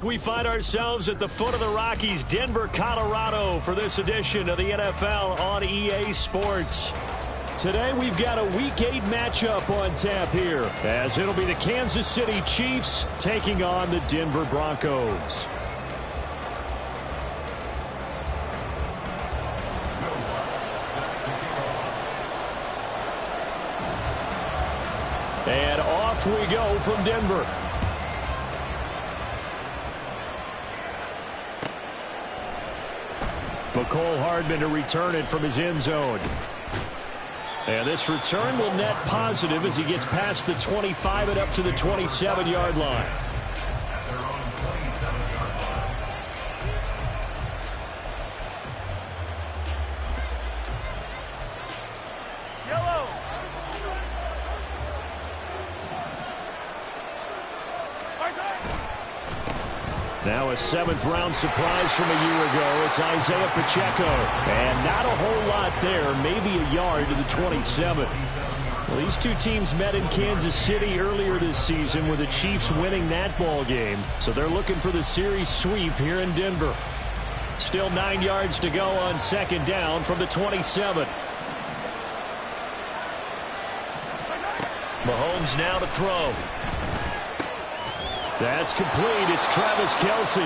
We find ourselves at the foot of the Rockies, Denver, Colorado, for this edition of the NFL on EA Sports. Today we've got a Week 8 matchup on tap here, as it'll be the Kansas City Chiefs taking on the Denver Broncos. And off we go from Denver. Mecole Hardman to return it from his end zone. And this return will net positive as he gets past the 25 and up to the 27-yard line. Now a seventh-round surprise from a year ago. It's Isaiah Pacheco. And not a whole lot there. Maybe a yard to the 27. Well, these two teams met in Kansas City earlier this season with the Chiefs winning that ball game. So they're looking for the series sweep here in Denver. Still 9 yards to go on second down from the 27. Mahomes now to throw. That's complete. It's Travis Kelce.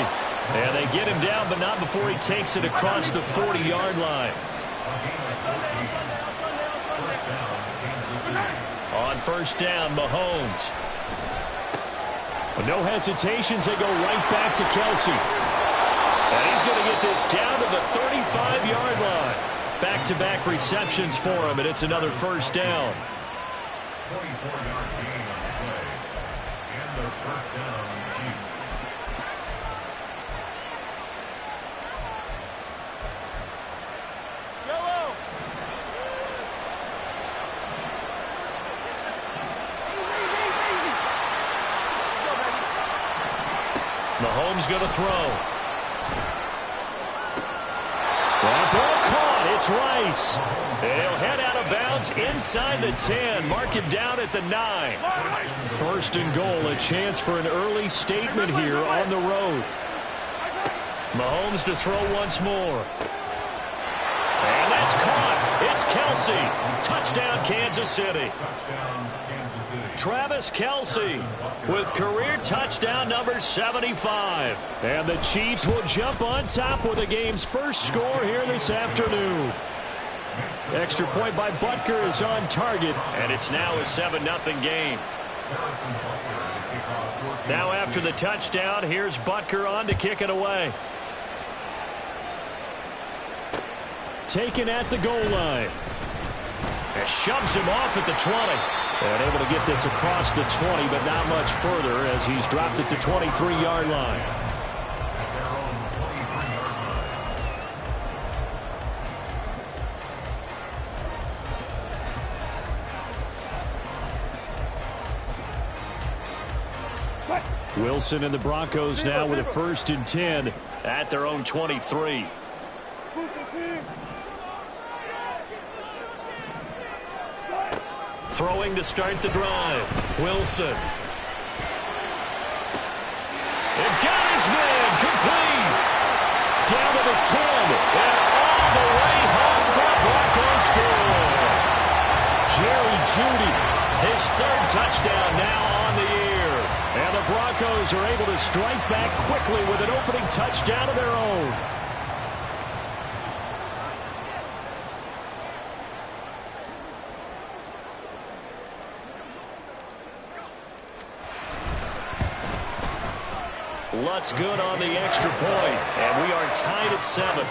And they get him down, but not before he takes it across the 40-yard line. On first down, Mahomes. No hesitations. They go right back to Kelce. And he's going to get this down to the 35-yard line. Back-to-back receptions for him, and it's another first down. 24-yard gain on the play. And their first down, Chiefs. Mahomes going to throw. That ball caught. It's Rice. And he'll head out of bounds inside the 10. Mark him down at the 9. First and goal. A chance for an early statement here on the road. Mahomes to throw once more. And that's caught. It's Kelce. Touchdown, Kansas City. Touchdown, Kansas City. Travis Kelce with career touchdown number 75. And the Chiefs will jump on top with the game's first score here this afternoon. Extra point by Butker is on target, and it's now a 7-0 game. Now after the touchdown, here's Butker on to kick it away. Taken at the goal line. And shoves him off at the 20. And able to get this across the 20, but not much further as he's dropped at the 23-yard line. Wilson and the Broncos now with a 1st and 10 at their own 23. Throwing to start the drive. Wilson. It got his man. Complete. Down to the 10. And all the way home for a Broncos score. Jerry Jeudy, his 3rd touchdown now on the year. And the Broncos are able to strike back quickly with an opening touchdown of their own. Lutz good on the extra point, and we are tied at 7.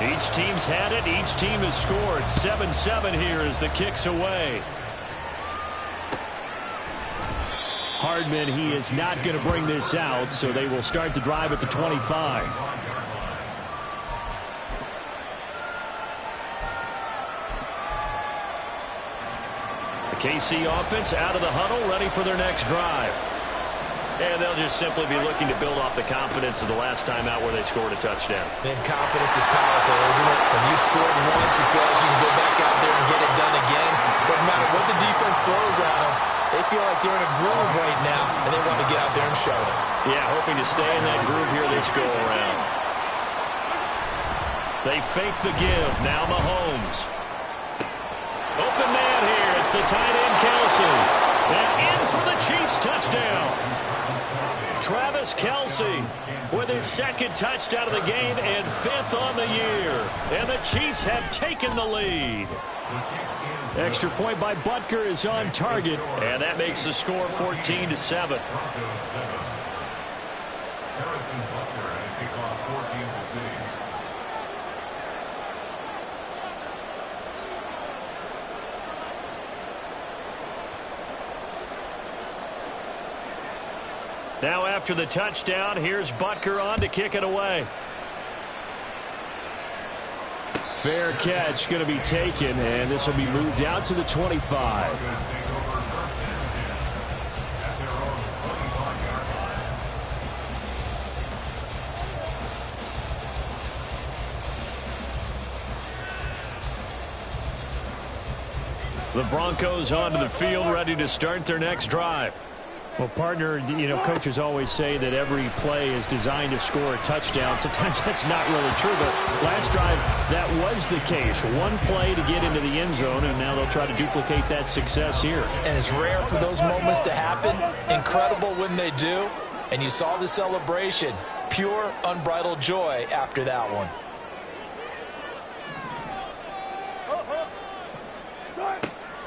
Each team's had it. Each team has scored. 7-7 here as the kick's away. Hardman, he is not going to bring this out, so they will start the drive at the 25. The KC offense out of the huddle, ready for their next drive. And they'll just simply be looking to build off the confidence of the last time out where they scored a touchdown. Man, confidence is powerful, isn't it? When you scored once, you feel like you can go back out there and get it done again. Doesn't matter what the defense throws at them. They feel like they're in a groove right now, and they want to get out there and show it. Yeah, hoping to stay in that groove here this go-around. They fake the give. Now Mahomes. Open man here. It's the tight end, Kelce. And in for the Chiefs touchdown. Travis Kelce with his second touchdown of the game and 5th on the year. And the Chiefs have taken the lead. Extra point by Butker is on target. And that makes the score 14-7. Harrison Butker and a kickoff for Kansas City. Now after the touchdown, here's Butker on to kick it away. Fair catch going to be taken, and this will be moved out to the 25. The Broncos onto the field, ready to start their next drive. Well, partner, you know, coaches always say that every play is designed to score a touchdown. Sometimes that's not really true, but last drive, that was the case. One play to get into the end zone, and now they'll try to duplicate that success here. And it's rare for those moments to happen. Incredible when they do. And you saw the celebration. Pure, unbridled joy after that one.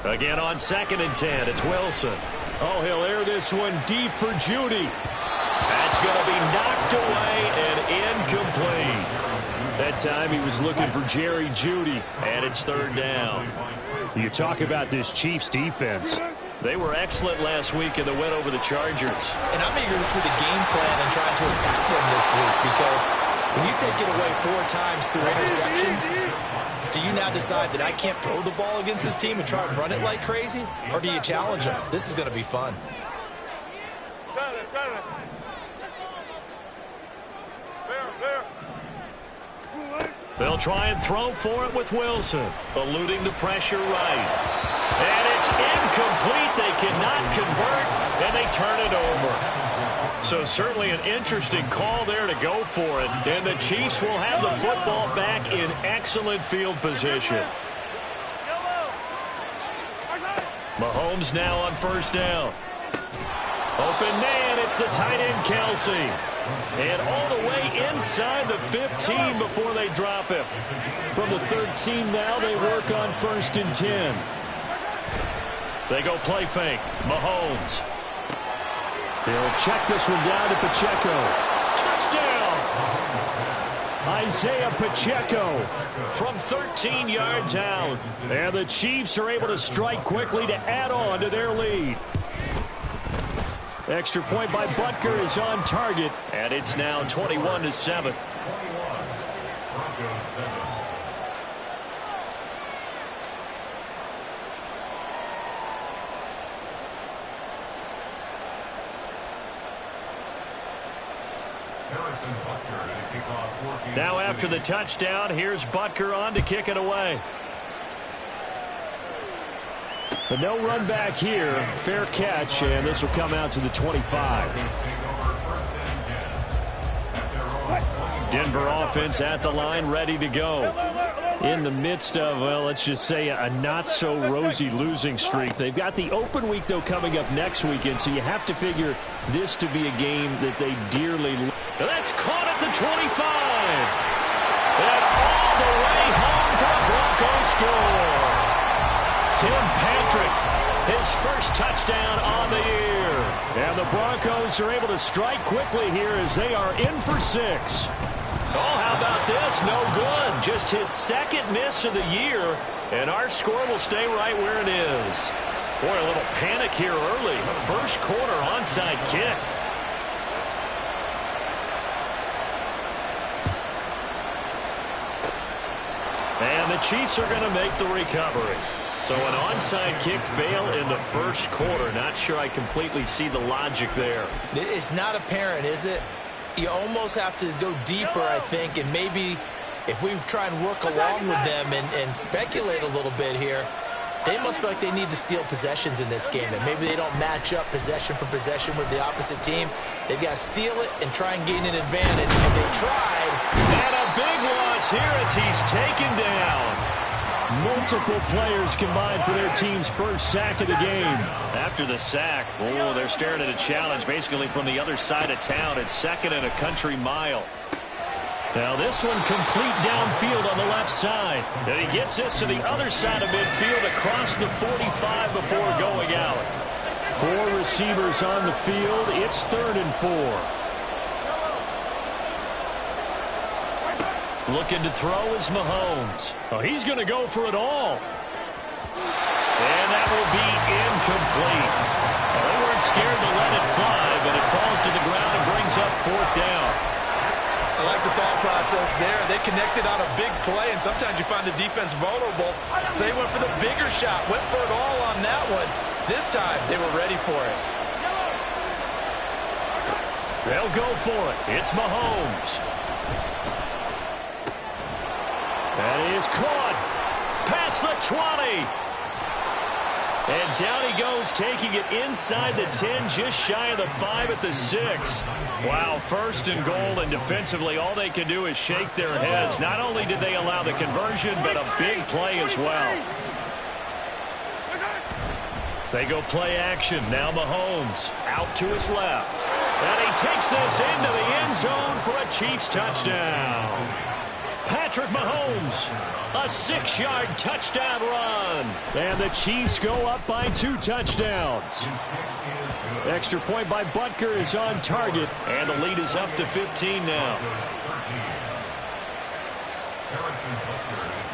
Again on 2nd and 10, it's Wilson. Oh, he'll air this one deep for Jeudy. That's going to be knocked away and incomplete. That time he was looking for Jerry Jeudy, and it's 3rd down. You talk about this Chiefs defense. They were excellent last week in the win over the Chargers. And I'm eager to see the game plan and trying to attack them this week, because when you take it away 4 times through interceptions, do you now decide that I can't throw the ball against this team and try and run it like crazy? Or do you challenge them? This is going to be fun. They'll try and throw for it with Wilson, eluding the pressure right. And it's incomplete. They cannot convert, and they turn it over. So certainly an interesting call there to go for it. And the Chiefs will have the football back in excellent field position. Mahomes now on 1st down. Open man, it's the tight end Kelce. And all the way inside the 15 before they drop him. From the 13 now, they work on 1st and 10. They go play fake. Mahomes. They'll check this one down to Pacheco. Touchdown! Isaiah Pacheco from 13 yards out. And the Chiefs are able to strike quickly to add on to their lead. Extra point by Butker is on target. And it's now 21-7. Now after the touchdown, here's Butker on to kick it away. But no run back here. Fair catch, and this will come out to the 25. Denver offense at the line, ready to go. In the midst of, well, let's just say a not-so-rosy losing streak. They've got the open week, though, coming up next weekend, so you have to figure this to be a game that they dearly love. That's caught at the 25. And all the way home for a Broncos score. Tim Patrick, his first touchdown on the year. And the Broncos are able to strike quickly here as they are in for 6. Oh, how about this? No good. Just his second miss of the year, and our score will stay right where it is. Boy, a little panic here early. A first quarter onside kick. And the Chiefs are going to make the recovery. So an onside kick fail in the first quarter. Not sure I completely see the logic there. It's not apparent, is it? You almost have to go deeper, I think, and maybe if we try and work along with them and speculate a little bit here, they must feel like they need to steal possessions in this game, and maybe they don't match up possession for possession with the opposite team. They've got to steal it and try and gain an advantage, and they tried. And a big loss here as he's taken down. Multiple players combined for their team's first sack of the game. After the sack, oh, they're staring at a challenge basically from the other side of town. It's 2nd and a country mile. Now this one complete downfield on the left side. And he gets this to the other side of midfield across the 45 before going out. 4 receivers on the field. It's 3rd and 4. Looking to throw is Mahomes. Oh, he's going to go for it all. And that will be incomplete. Well, they weren't scared to let it fly, but it falls to the ground and brings up 4th down. I like the thought process there. They connected on a big play, and sometimes you find the defense vulnerable. So they went for the bigger shot, went for it all on that one. This time, they were ready for it. They'll go for it. It's Mahomes. And he is caught past the 20. And down he goes, taking it inside the 10, just shy of the 5 at the 6. Wow, 1st and goal, and defensively all they can do is shake their heads. Not only did they allow the conversion, but a big play as well. They go play action. Now Mahomes out to his left. And he takes this into the end zone for a Chiefs touchdown. Patrick Mahomes, a 6-yard touchdown run. And the Chiefs go up by 2 touchdowns. Extra point by Butker is on target, and the lead is up to 15 now.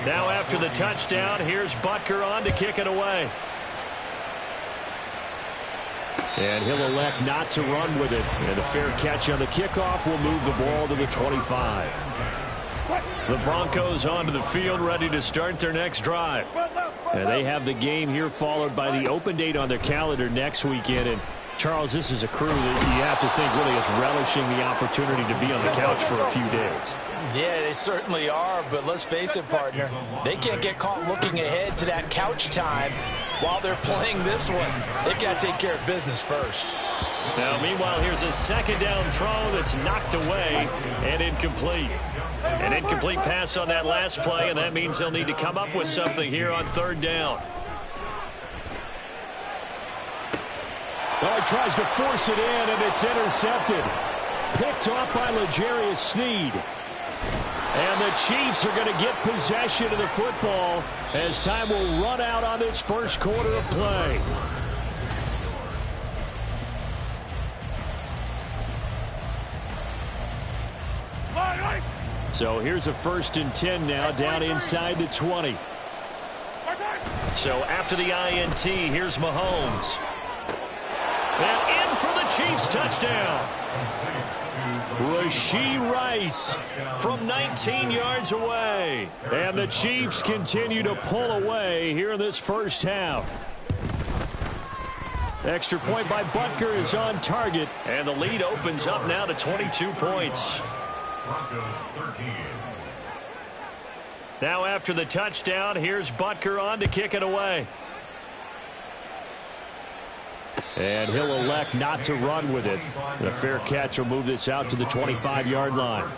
Now after the touchdown, here's Butker on to kick it away. And he'll elect not to run with it. And a fair catch on the kickoff will move the ball to the 25. The Broncos onto the field, ready to start their next drive. And they have the game here followed by the open date on their calendar next weekend. And Charles, this is a crew that you have to think really is relishing the opportunity to be on the couch for a few days. Yeah, they certainly are, but let's face it, partner. They can't get caught looking ahead to that couch time while they're playing this one. They've got to take care of business first. Now, meanwhile, here's a 2nd down throw that's knocked away and incomplete. An incomplete pass on that last play, and that means they'll need to come up with something here on 3rd down. Well, he tries to force it in, and it's intercepted. Picked off by L'Jarius Sneed. And the Chiefs are going to get possession of the football as time will run out on this first quarter of play. So here's a 1st and 10 now, down inside the 20. So after the INT, here's Mahomes. And in for the Chiefs touchdown. Rashee Rice from 19 yards away. And the Chiefs continue to pull away here in this first half. Extra point by Butker is on target. And the lead opens up now to 22 points. Broncos 13. Now after the touchdown, here's Butker on to kick it away. And he'll elect not to run with it. The fair catch will move this out to the 25-yard line.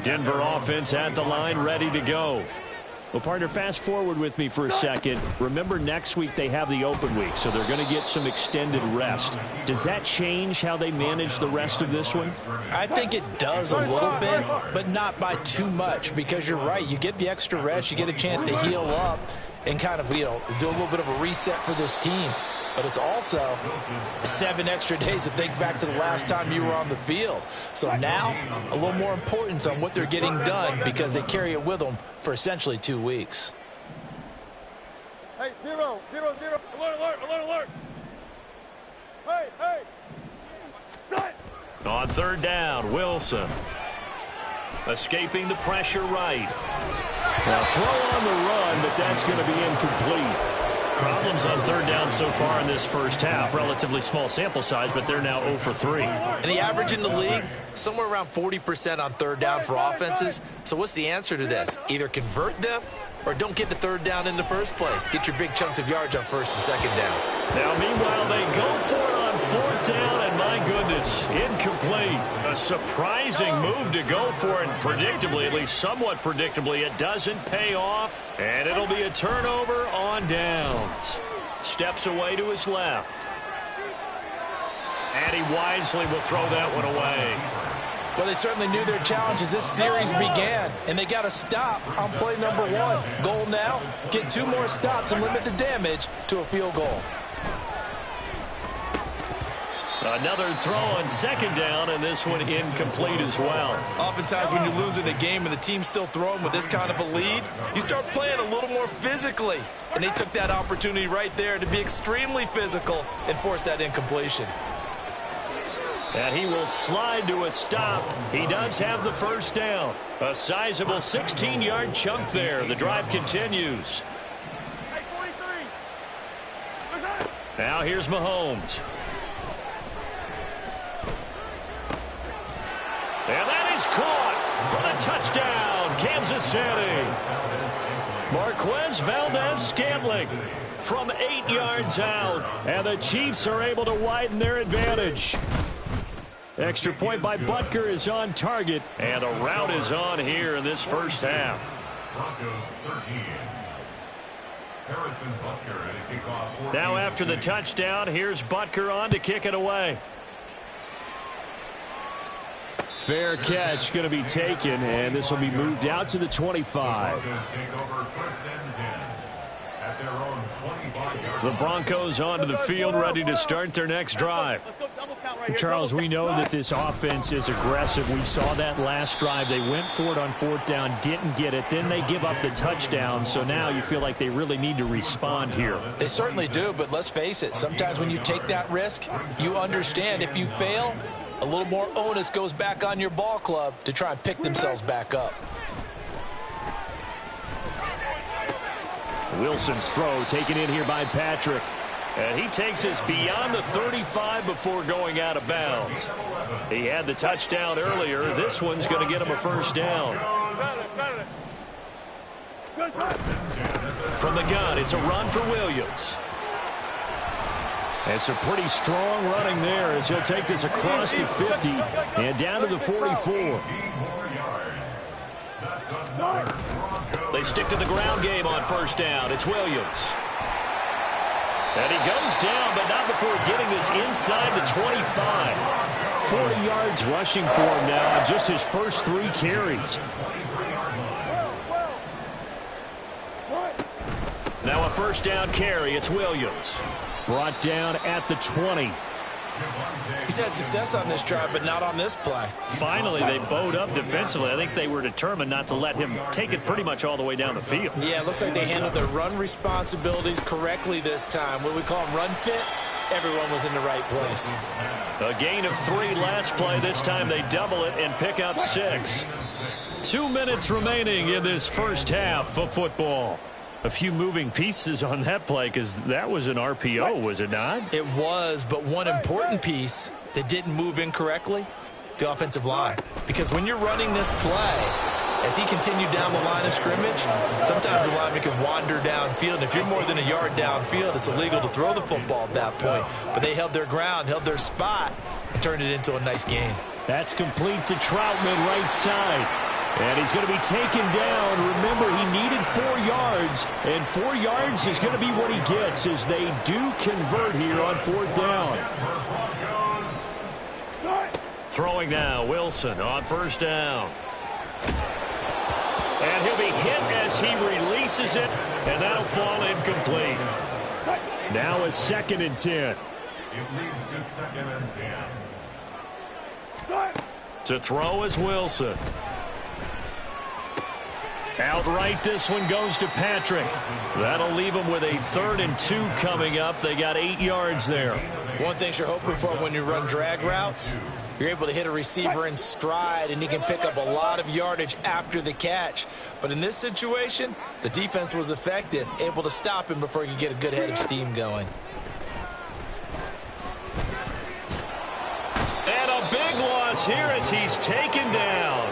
Denver offense at the line, ready to go. Well, partner, fast forward with me for a second. Remember, next week they have the open week, so they're going to get some extended rest. Does that change how they manage the rest of this one? I think it does a little bit, but not by too much, because you're right. You get the extra rest, you get a chance to heal up and kind of, do a little bit of a reset for this team. But it's also 7 extra days to think back to the last time you were on the field. So now, a little more importance on what they're getting done because they carry it with them for essentially 2 weeks. Hey, 0, 0, 0. Alert, alert, alert, alert. Hey, hey. Start. On third down, Wilson. Escaping the pressure right. Now throw on the run, but that's going to be incomplete. Problems on third down so far in this first half. Relatively small sample size, but they're now 0 for 3. And the average in the league, somewhere around 40% on third down for offenses. So what's the answer to this? Either convert them or don't get to third down in the first place. Get your big chunks of yards on first and second down. Now, meanwhile, they go for it on fourth down, and my goodness, incomplete. A surprising move to go for it, and predictably, at least somewhat predictably, it doesn't pay off, and it'll be a turnover on downs. Steps away to his left. And he wisely will throw that one away. Well, they certainly knew their challenge as this series began, and they got to stop on play number 1. Goal now, get 2 more stops and limit the damage to a field goal. Another throw on second down, and this one incomplete as well. Oftentimes when you lose in a game and the team's still throwing with this kind of a lead, you start playing a little more physically. And they took that opportunity right there to be extremely physical and force that incompletion. And he will slide to a stop. He does have the first down. A sizable 16-yard chunk there. The drive continues. Now here's Mahomes. And that is caught for the touchdown, Kansas City. Marquez Valdez-Scantling from 8 yards out. And the Chiefs are able to widen their advantage. Extra point by Butker is on target, and a rout is on here in this first half. Broncos 13. Harrison Butker at a kickoff. Now after the touchdown, here's Butker on to kick it away. Fair catch going to be taken, and this will be moved out to the 25. Broncos take over first and 10 at their own 25-yard. The Broncos onto the field, ready to start their next drive. Charles, we know that this offense is aggressive. We saw that last drive. They went for it on fourth down, didn't get it. Then they give up the touchdown. So now you feel like they really need to respond here. They certainly do, but let's face it. Sometimes when you take that risk, you understand if you fail, a little more onus goes back on your ball club to try and pick themselves back up. Wilson's throw taken in here by Patrick. And he takes us beyond the 35 before going out of bounds. He had the touchdown earlier. This one's going to get him a first down. From the gun, it's a run for Williams. And some pretty strong running there as he'll take this across the 50 and down to the 44. They stick to the ground game on first down. It's Williams. And he goes down, but not before getting this inside the 25. 40 yards rushing for him now on just his first 3 carries. Now a first down carry. It's Williams. Brought down at the 20. He's had success on this drive, but not on this play. Finally, they bowed up defensively. I think they were determined not to let him take it pretty much all the way down the field. Yeah, it looks like they handled their run responsibilities correctly this time. What we call them run fits, everyone was in the right place. A gain of 3 last play. This time they double it and pick up 6. 2 minutes remaining in this first half of football. A few moving pieces on that play because that was an RPO, was it not? It was, but one important piece that didn't move incorrectly, the offensive line. Because when you're running this play, as he continued down the line of scrimmage, sometimes the lineman can wander downfield. And if you're more than a yard downfield, it's illegal to throw the football at that point. But they held their ground, held their spot, and turned it into a nice gain. That's complete to Troutman right side. And he's going to be taken down. Remember, he needed 4 yards, and 4 yards is going to be what he gets as they do convert here on 4th down. Throwing now, Wilson on 1st down. And he'll be hit as he releases it, and that'll fall incomplete. Now a 2nd and 10. It leads to 2nd and 10. To throw is Wilson. Outright, this one goes to Patrick. That'll leave him with a 3rd and 2 coming up. They got 8 yards there. One thing you're hoping for when you run drag routes, you're able to hit a receiver in stride, and he can pick up a lot of yardage after the catch. But in this situation, the defense was effective, able to stop him before he could get a good head of steam going. And a big loss here as he's taken down.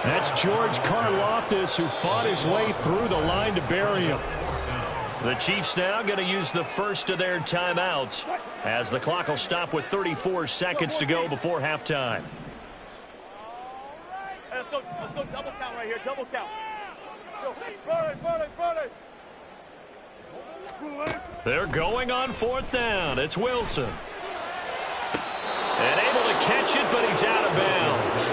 That's George Karlaftis, who fought his way through the line to bury him. The Chiefs now going to use the first of their timeouts as the clock will stop with 34 seconds to go before halftime. Let's go double count right here, double count. They're going on 4th down. It's Wilson. And able to catch it, but he's out of bounds.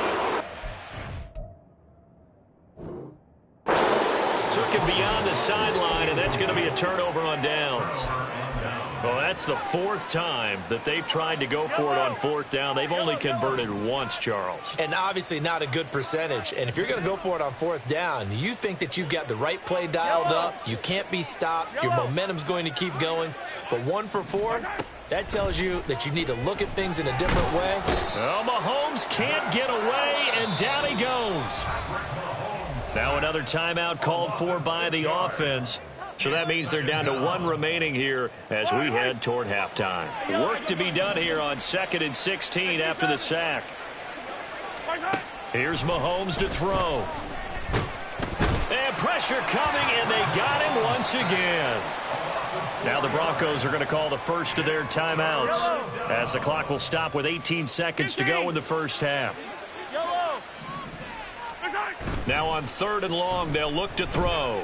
Took him beyond the sideline, and that's going to be a turnover on downs. Well, that's the 4th time that they've tried to go for it on 4th down. They've only converted once, Charles. And obviously not a good percentage. And if you're going to go for it on 4th down, you think that you've got the right play dialed up. You can't be stopped. Your momentum's going to keep going. But 1 for 4, that tells you that you need to look at things in a different way. Well, Mahomes can't get away, and down he goes. Now another timeout called for by the offense. So that means they're down to 1 remaining here as we head toward halftime. Work to be done here on 2nd and 16 after the sack. Here's Mahomes to throw. And pressure coming, and they got him once again. Now the Broncos are going to call the first of their timeouts as the clock will stop with 18 seconds to go in the first half. Now on 3rd and long, they'll look to throw.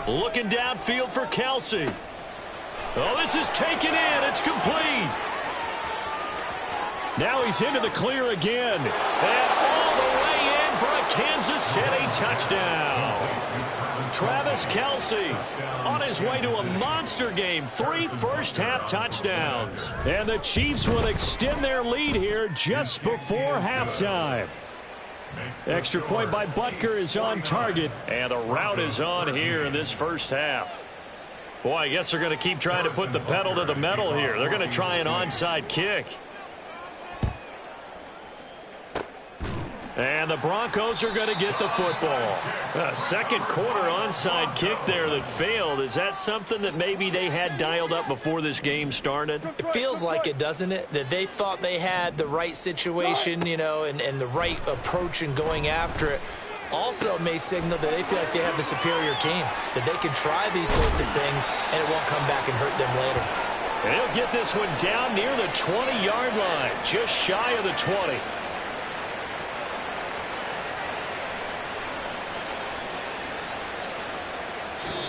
Looking downfield for Kelsey. Oh, this is taken in. It's complete. Now he's into the clear again. And all the way in for a Kansas City touchdown. Travis Kelce on his way to a monster game. 3 first-half touchdowns. And the Chiefs will extend their lead here just before halftime. Extra point by Butker is on target, and the route is on here in this first half. Boy, I guess they're going to keep trying to put the pedal to the metal here. They're going to try an onside kick. And the Broncos are going to get the football. A second quarter onside kick there that failed. Is that something that maybe they had dialed up before this game started? It feels like it, doesn't it? That they thought they had the right situation, you know, and the right approach in going after it. Also may signal that they feel like they have the superior team, that they can try these sorts of things and it won't come back and hurt them later. And he'll get this one down near the 20-yard line, just shy of the 20.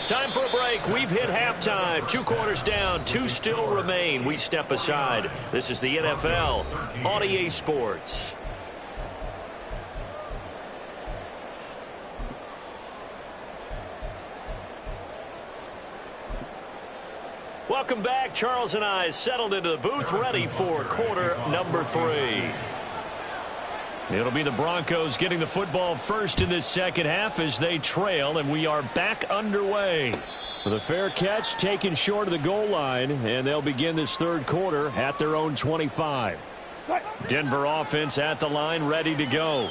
Time for a break. We've hit halftime. 2 quarters down. 2 still remain. We step aside. This is the NFL on EA Sports. Welcome back. Charles and I settled into the booth, ready for quarter number 3. It'll be the Broncos getting the football first in this second half as they trail, and we are back underway. The fair catch taken short of the goal line, and they'll begin this third quarter at their own 25. Denver offense at the line, ready to go.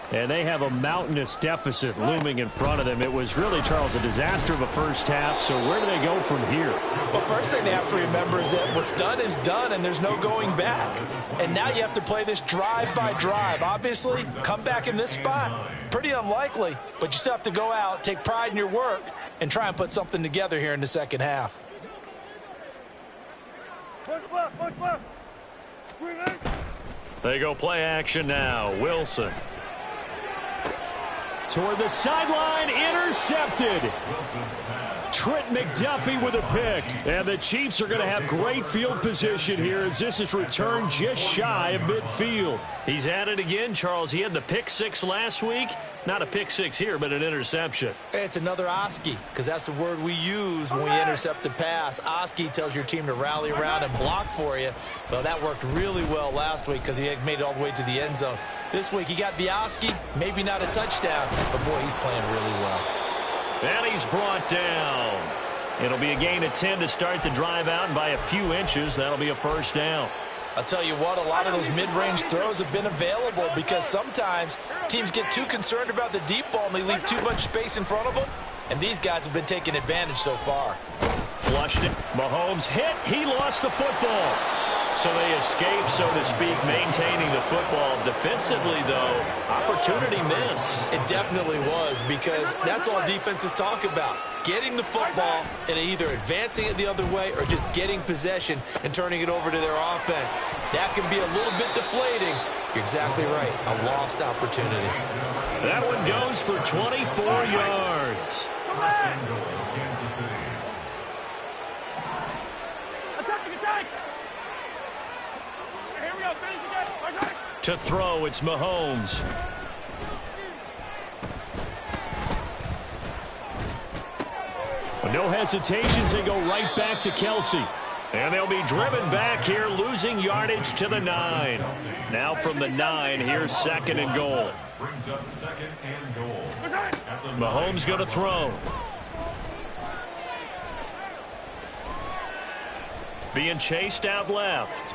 And they have a mountainous deficit looming in front of them. It was really, Charles, a disaster of a first half. So where do they go from here? Well, first thing they have to remember is that what's done is done, and there's no going back. And now you have to play this drive by drive. Obviously, come back in this spot, pretty unlikely. But you still have to go out, take pride in your work, and try and put something together here in the second half. They go play action now. Wilson. toward the sideline, intercepted. Trent McDuffie with a pick. And the Chiefs are going to have great field position here as this is returned just shy of midfield. He's at it again, Charles. He had the pick six last week. Not a pick six here, but an interception. It's another Oski, because that's the word we use when we intercept a pass. Oski tells your team to rally around and block for you. Well, that worked really well last week because he had made it all the way to the end zone. This week he got the Oski, maybe not a touchdown, but boy, he's playing really well. And he's brought down. It'll be a gain of 10 to start the drive out, and by a few inches, that'll be a first down. I'll tell you what, a lot of those mid-range throws have been available because sometimes teams get too concerned about the deep ball and they leave too much space in front of them, and these guys have been taking advantage so far. Flushed it. Mahomes hit. He lost the football. So they escape, so to speak, maintaining the football. Defensively, though, opportunity miss. It definitely was, because that's all defenses talk about. Getting the football and either advancing it the other way or just getting possession and turning it over to their offense. That can be a little bit deflating. You're exactly right. A lost opportunity. That one goes for 24 yards. To throw, it's Mahomes. No hesitations, they go right back to Kelsey. And they'll be driven back here, losing yardage to the 9. Now from the 9, here's second and goal. Brings up second and goal. Mahomes going to throw. Being chased out left.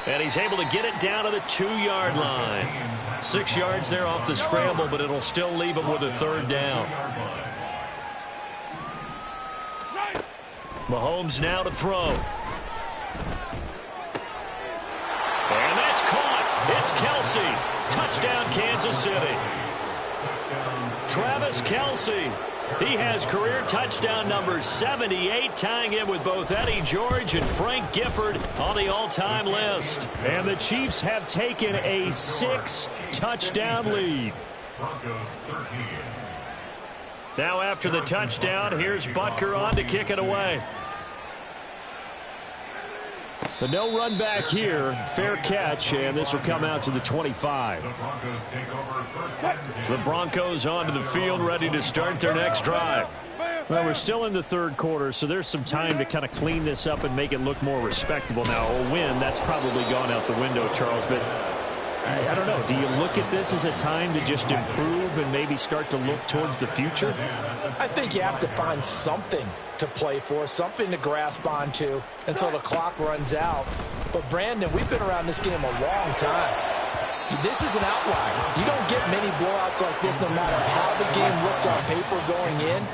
And he's able to get it down to the 2-yard line. 6 yards there off the scramble, but it'll still leave him with a third down. Mahomes now to throw. And that's caught. It's Kelsey. Touchdown, Kansas City. Travis Kelsey. He has career touchdown number 78, tying in with both Eddie George and Frank Gifford on the all-time list. And the Chiefs have taken a 6-touchdown lead. Broncos 13. Now after the touchdown, here's Butker on to kick it away. But no run back here. Fair catch, and this will come out to the 25. The Broncos take over first and 10. The Broncos onto the field, ready to start their next drive. Well, we're still in the third quarter, so there's some time to kind of clean this up and make it look more respectable. Now, a win, that's probably gone out the window, Charles, but I don't know. Do you look at this as a time to just improve and maybe start to look towards the future? I think you have to find something to play for, something to grasp onto until the clock runs out. But, Brandon, we've been around this game a long time. This is an outlier. You don't get many blowouts like this no matter how the game looks on paper going in.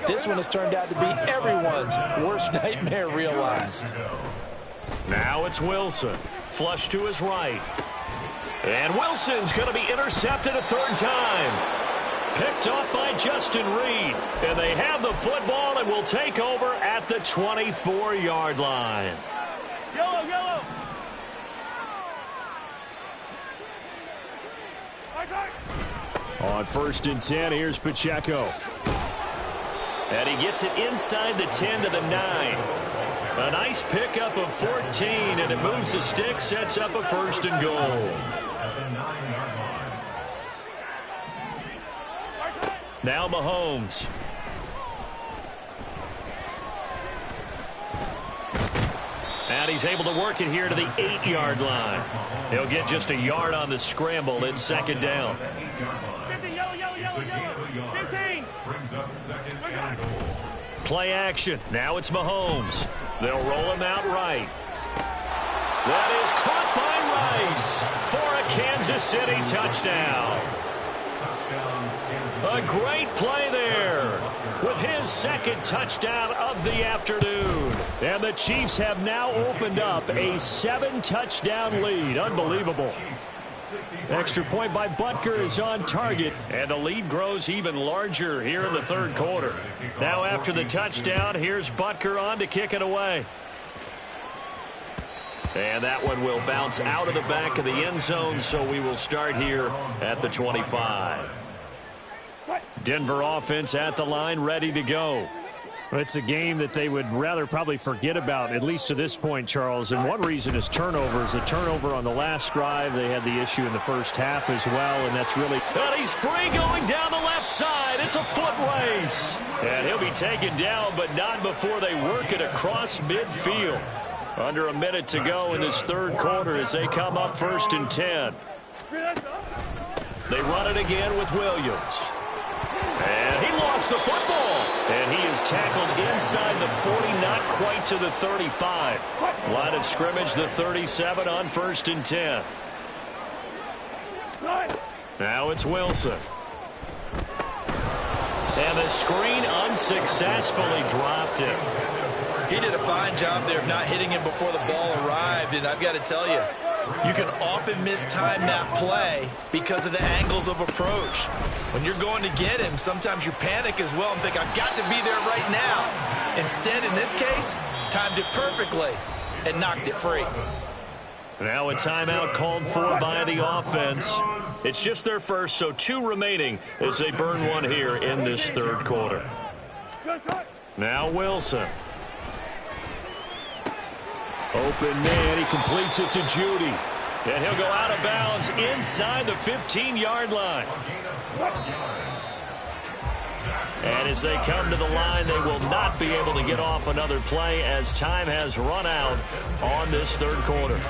This one has turned out to be everyone's worst nightmare realized. Now it's Wilson. Flush to his right. And Wilson's going to be intercepted a third time. Picked off by Justin Reed. And they have the football and will take over at the 24-yard line. Yellow, yellow. On first and 10, here's Pacheco. And he gets it inside the 10 to the 9. A nice pickup of 14, and it moves the stick, sets up a first and goal. At the 9-yard line. Now Mahomes. And he's able to work it here to the 8-yard line. He'll get just a yard on the scramble. It's second down. 50, yellow, yellow, yellow, yellow. 15. Brings up second and goal. Play action. Now it's Mahomes. They'll roll him out right. That is caught by Rice for a Kansas City touchdown. A great play there with his second touchdown of the afternoon. And the Chiefs have now opened up a 7-touchdown lead. Unbelievable. Extra point by Butker is on target, and the lead grows even larger here in the third quarter. Now after the touchdown, here's Butker on to kick it away. And that one will bounce out of the back of the end zone, so we will start here at the 25. Denver offense at the line, ready to go. It's a game that they would rather probably forget about, at least to this point, Charles. And one reason is turnovers. A turnover on the last drive. They had the issue in the first half as well, and that's really... And he's free going down the left side. It's a foot race. And he'll be taken down, but not before they work it across midfield. Under a minute to go in this third quarter as they come up 1st and 10. They run it again with Williams. And he lost the football. And he is tackled inside the 40, not quite to the 35. Line of scrimmage, the 37 on 1st and 10. Now it's Wilson. And the screen unsuccessfully dropped him. He did a fine job there of not hitting him before the ball arrived. And I've got to tell you, you can often mistime that play because of the angles of approach. When you're going to get him, sometimes you panic as well and think, I've got to be there right now. Instead, in this case, timed it perfectly and knocked it free. Now a timeout called for by the offense. It's just their first, so 2 remaining as they burn one here in this third quarter. Now Wilson. Open man, he completes it to Judy. And he'll go out of bounds inside the 15-yard line. And as they come to the line, they will not be able to get off another play as time has run out on this third quarter.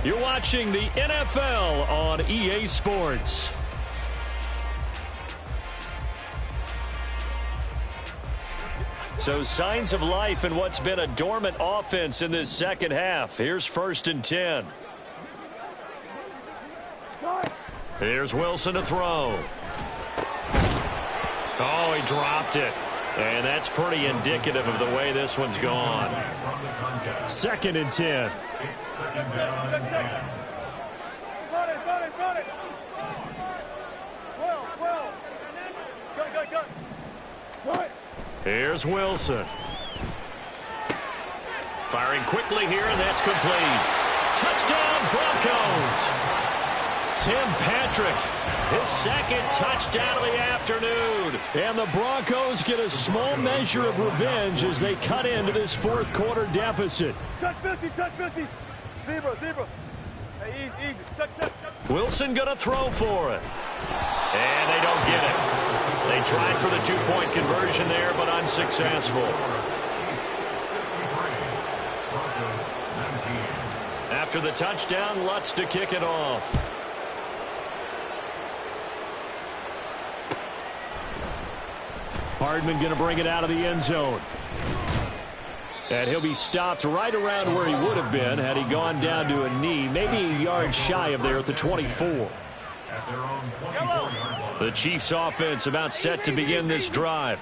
You're watching the NFL on EA Sports. So signs of life in what's been a dormant offense in this second half. Here's 1st and 10. Here's Wilson to throw. Oh, he dropped it. And that's pretty indicative of the way this one's gone. 2nd and 10. Here's Wilson. Firing quickly here, and that's complete. Touchdown, Broncos. Tim Patrick, his 2nd touchdown of the afternoon. And the Broncos get a small measure of revenge as they cut into this fourth quarter deficit. Touch 50, touch 50. Zebra. Hey, easy. Touch. Wilson going to throw for it. And they don't get it. They tried for the 2-point conversion there, but unsuccessful. After the touchdown, Lutz to kick it off. Hardman going to bring it out of the end zone. And he'll be stopped right around where he would have been had he gone down to a knee, maybe a yard shy of there at the 24. The Chiefs offense about set to begin this drive.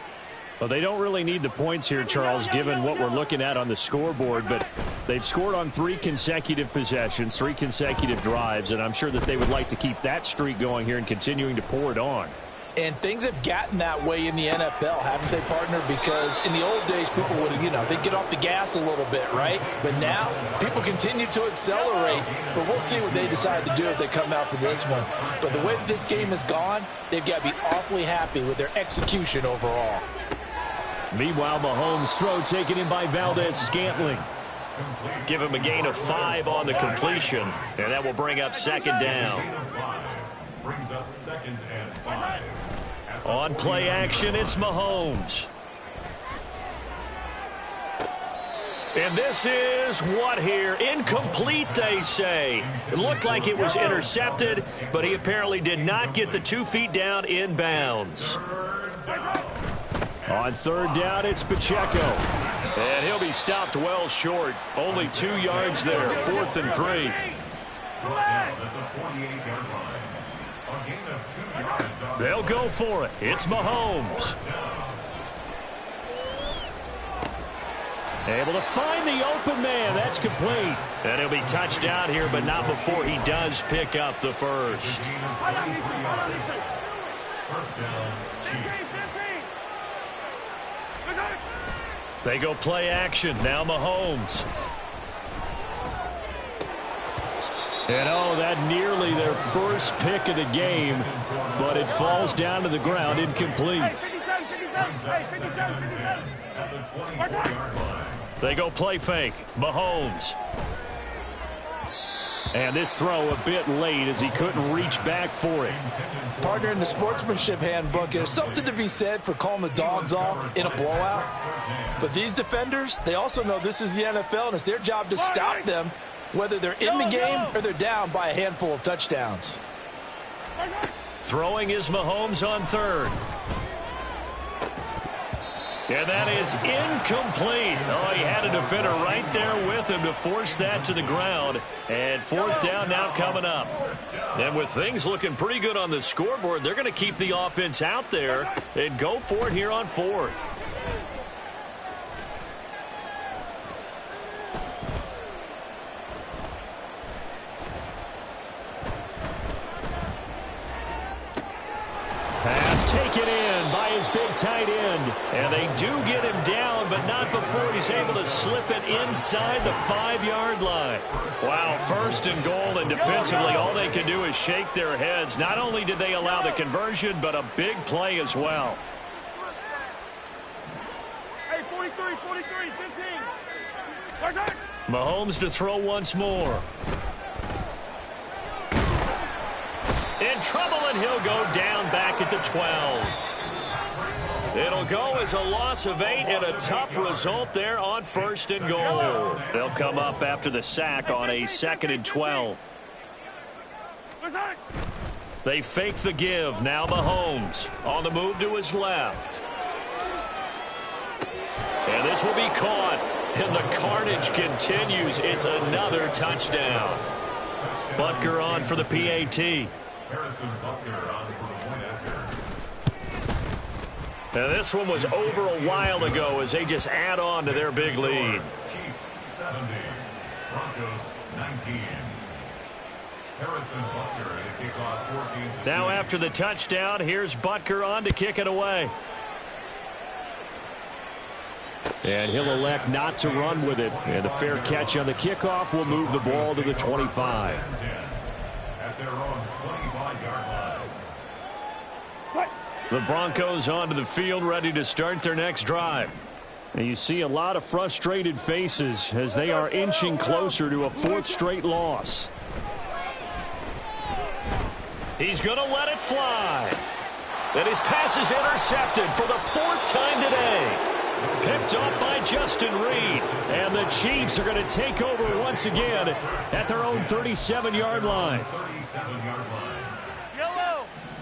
Well, they don't really need the points here, Charles, given what we're looking at on the scoreboard, but they've scored on 3 consecutive possessions, 3 consecutive drives, and I'm sure that they would like to keep that streak going here and continuing to pour it on. And things have gotten that way in the NFL, haven't they, partner? Because in the old days, people would, they'd get off the gas a little bit, right? But now, people continue to accelerate. But we'll see what they decide to do as they come out for this one. But the way that this game has gone, they've got to be awfully happy with their execution overall. Meanwhile, Mahomes' throw taken in by Valdez-Scantling. Give him a gain of 5 on the completion, and that will bring up 2nd down. Brings up 2nd and 5. On play action, it's Mahomes. And this is what here? Incomplete, they say. It looked like it was intercepted, but he apparently did not get the 2 feet down in bounds. On 3rd down, it's Pacheco. And he'll be stopped well short. Only 2 yards there, 4th and 3. They'll go for it. It's Mahomes. Able to find the open man. That's complete. And he'll be touched down here, but not before he does pick up the first. They go play action. Now Mahomes. And oh, that nearly their first pick of the game, but it falls down to the ground incomplete. They go play fake. Mahomes. And this throw a bit late as he couldn't reach back for it. Partner, in the sportsmanship handbook, there's something to be said for calling the dogs off in a blowout. But these defenders, they also know this is the NFL, and it's their job to stop them, whether they're in the game or they're down by a handful of touchdowns. Throwing is Mahomes on third. And that is incomplete. Oh, he had a defender right there with him to force that to the ground. And fourth down now coming up. And with things looking pretty good on the scoreboard, they're going to keep the offense out there and go for it here on fourth. Pass taken in by his big tight end. And they do get him down, but not before he's able to slip it inside the 5-yard line. Wow, first and goal, and defensively all they can do is shake their heads. Not only did they allow the conversion, but a big play as well. Hey, 43, 15. Mahomes to throw once more. In trouble, and he'll go down back at the 12. It'll go as a loss of 8 and a tough result there on first and goal. They'll come up after the sack on a 2nd and 12. They fake the give. Now Mahomes on the move to his left. And this will be caught. And the carnage continues. It's another touchdown. Butker on for the PAT. Harrison Butker on for the point after. Now this one was over a while ago as they just add on to their big lead. Chiefs 70, Broncos 19. Harrison Butker at a kickoff for Kansas City. Now after the touchdown, here's Butker on to kick it away. And he'll elect not to run with it. And a fair catch on the kickoff will move the ball to the 25. At their own 25-yard line. The Broncos onto the field, ready to start their next drive. And you see a lot of frustrated faces as they are inching closer to a 4th straight loss. He's going to let it fly. And his pass is intercepted for the 4th time today. Picked up by Justin Reed. And the Chiefs are going to take over once again at their own 37-yard line. 37-yard line.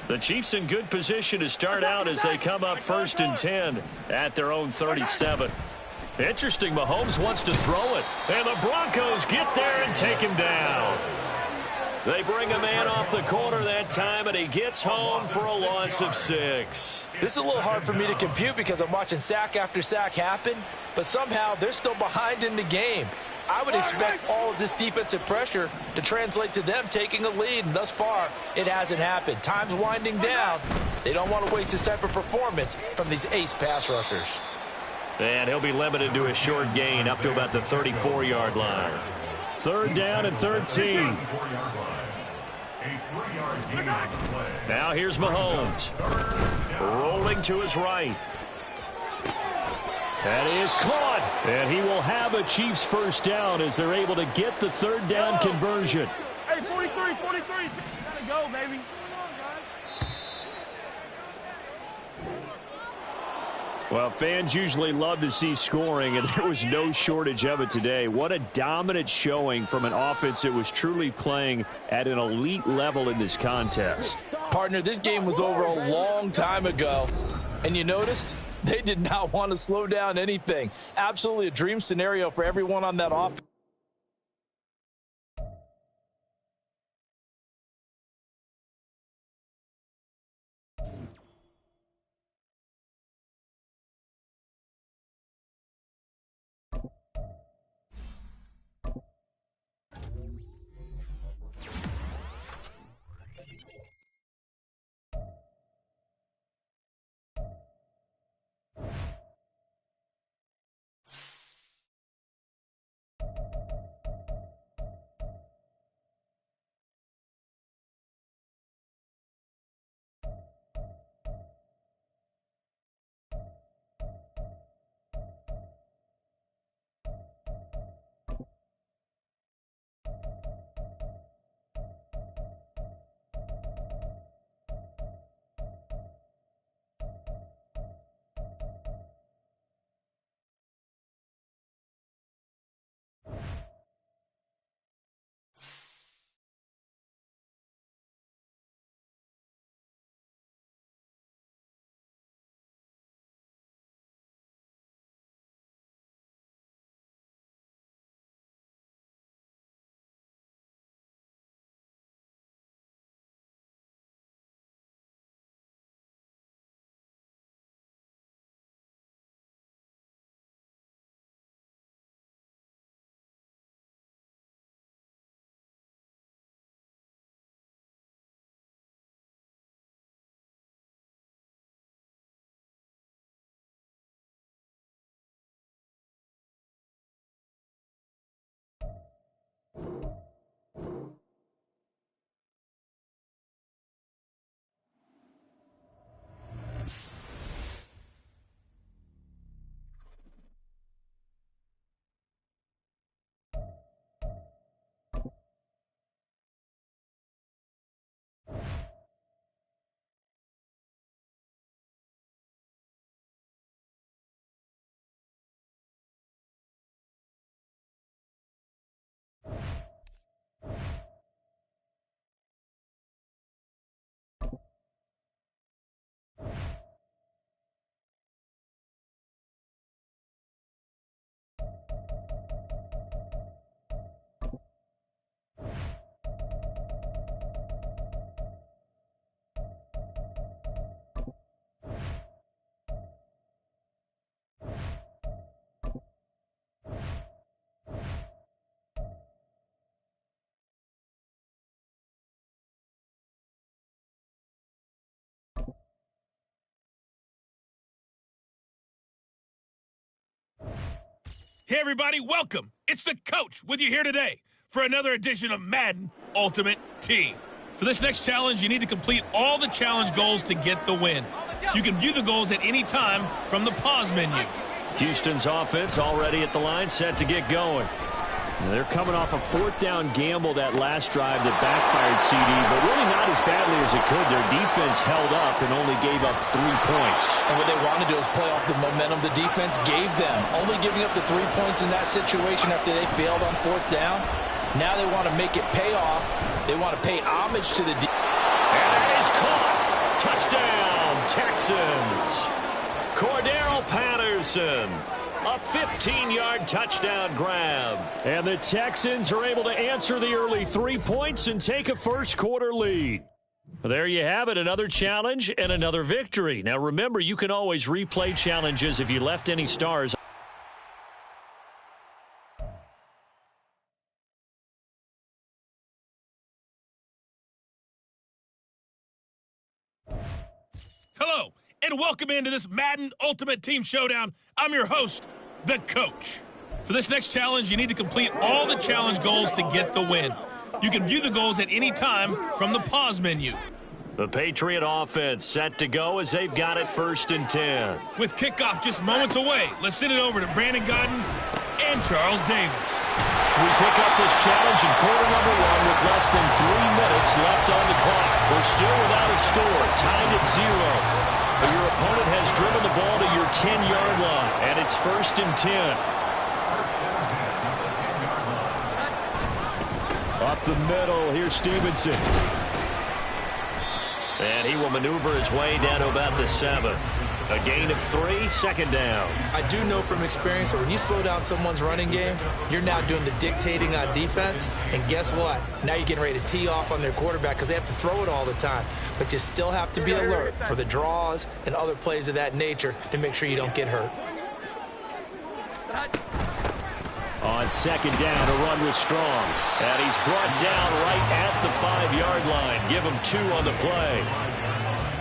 The Chiefs in good position to start out as they come up 1st and 10 at their own 37. Interesting, Mahomes wants to throw it. And the Broncos get there and take him down. They bring a man off the corner that time, and he gets home for a loss of 6. This is a little hard for me to compute because I'm watching sack after sack happen, but somehow they're still behind in the game. I would expect all of this defensive pressure to translate to them taking a lead, and thus far, it hasn't happened. Time's winding down. They don't want to waste this type of performance from these ace pass rushers. And he'll be limited to a short gain up to about the 34-yard line. 3rd down and 13. Now here's Mahomes. Rolling to his right. That is caught. And he will have a Chiefs first down as they're able to get the 3rd down conversion. Hey, 43. Gotta go, baby. Well, fans usually love to see scoring, and there was no shortage of it today. What a dominant showing from an offense that was truly playing at an elite level in this contest. Partner, this game was over a long time ago, and you noticed they did not want to slow down anything. Absolutely a dream scenario for everyone on that offense. Hey, everybody, welcome. It's the coach with you here today for another edition of Madden Ultimate Team. For this next challenge, you need to complete all the challenge goals to get the win. You can view the goals at any time from the pause menu. Houston's offense already at the line, set to get going. They're coming off a fourth down gamble that last drive that backfired CD, but really not as badly as it could. Their defense held up and only gave up 3 points. And what they want to do is play off the momentum the defense gave them. Only giving up the 3 points in that situation after they failed on fourth down. Now they want to make it pay off. They want to pay homage to the defense. And that is caught. Touchdown, Texans. Cordero Patterson. A 15-yard touchdown grab. And the Texans are able to answer the early 3 points and take a first-quarter lead. There you have it, another challenge and another victory. Now remember, you can always replay challenges if you left any stars. Hello, and welcome into this Madden Ultimate Team Showdown. I'm your host, the coach. For this next challenge, you need to complete all the challenge goals to get the win. You can view the goals at any time from the pause menu. The Patriot offense set to go as they've got it 1st and 10. With kickoff just moments away, let's send it over to Brandon Gaudin and Charles Davis. We pick up this challenge in quarter number 1 with less than 3 minutes left on the clock. We're still without a score, tied at 0. But your opponent has driven the ball to your 10-yard line, and it's 1st and 10. Up the middle, here's Stevenson. And he will maneuver his way down to about the 7. A gain of 3, 2nd down. I do know from experience that when you slow down someone's running game, you're now doing the dictating on defense. And guess what? Now you're getting ready to tee off on their quarterback because they have to throw it all the time. But you still have to be alert for the draws and other plays of that nature to make sure you don't get hurt. On 2nd down, a run with Strong. And he's brought down right at the 5-yard line. Give him 2 on the play.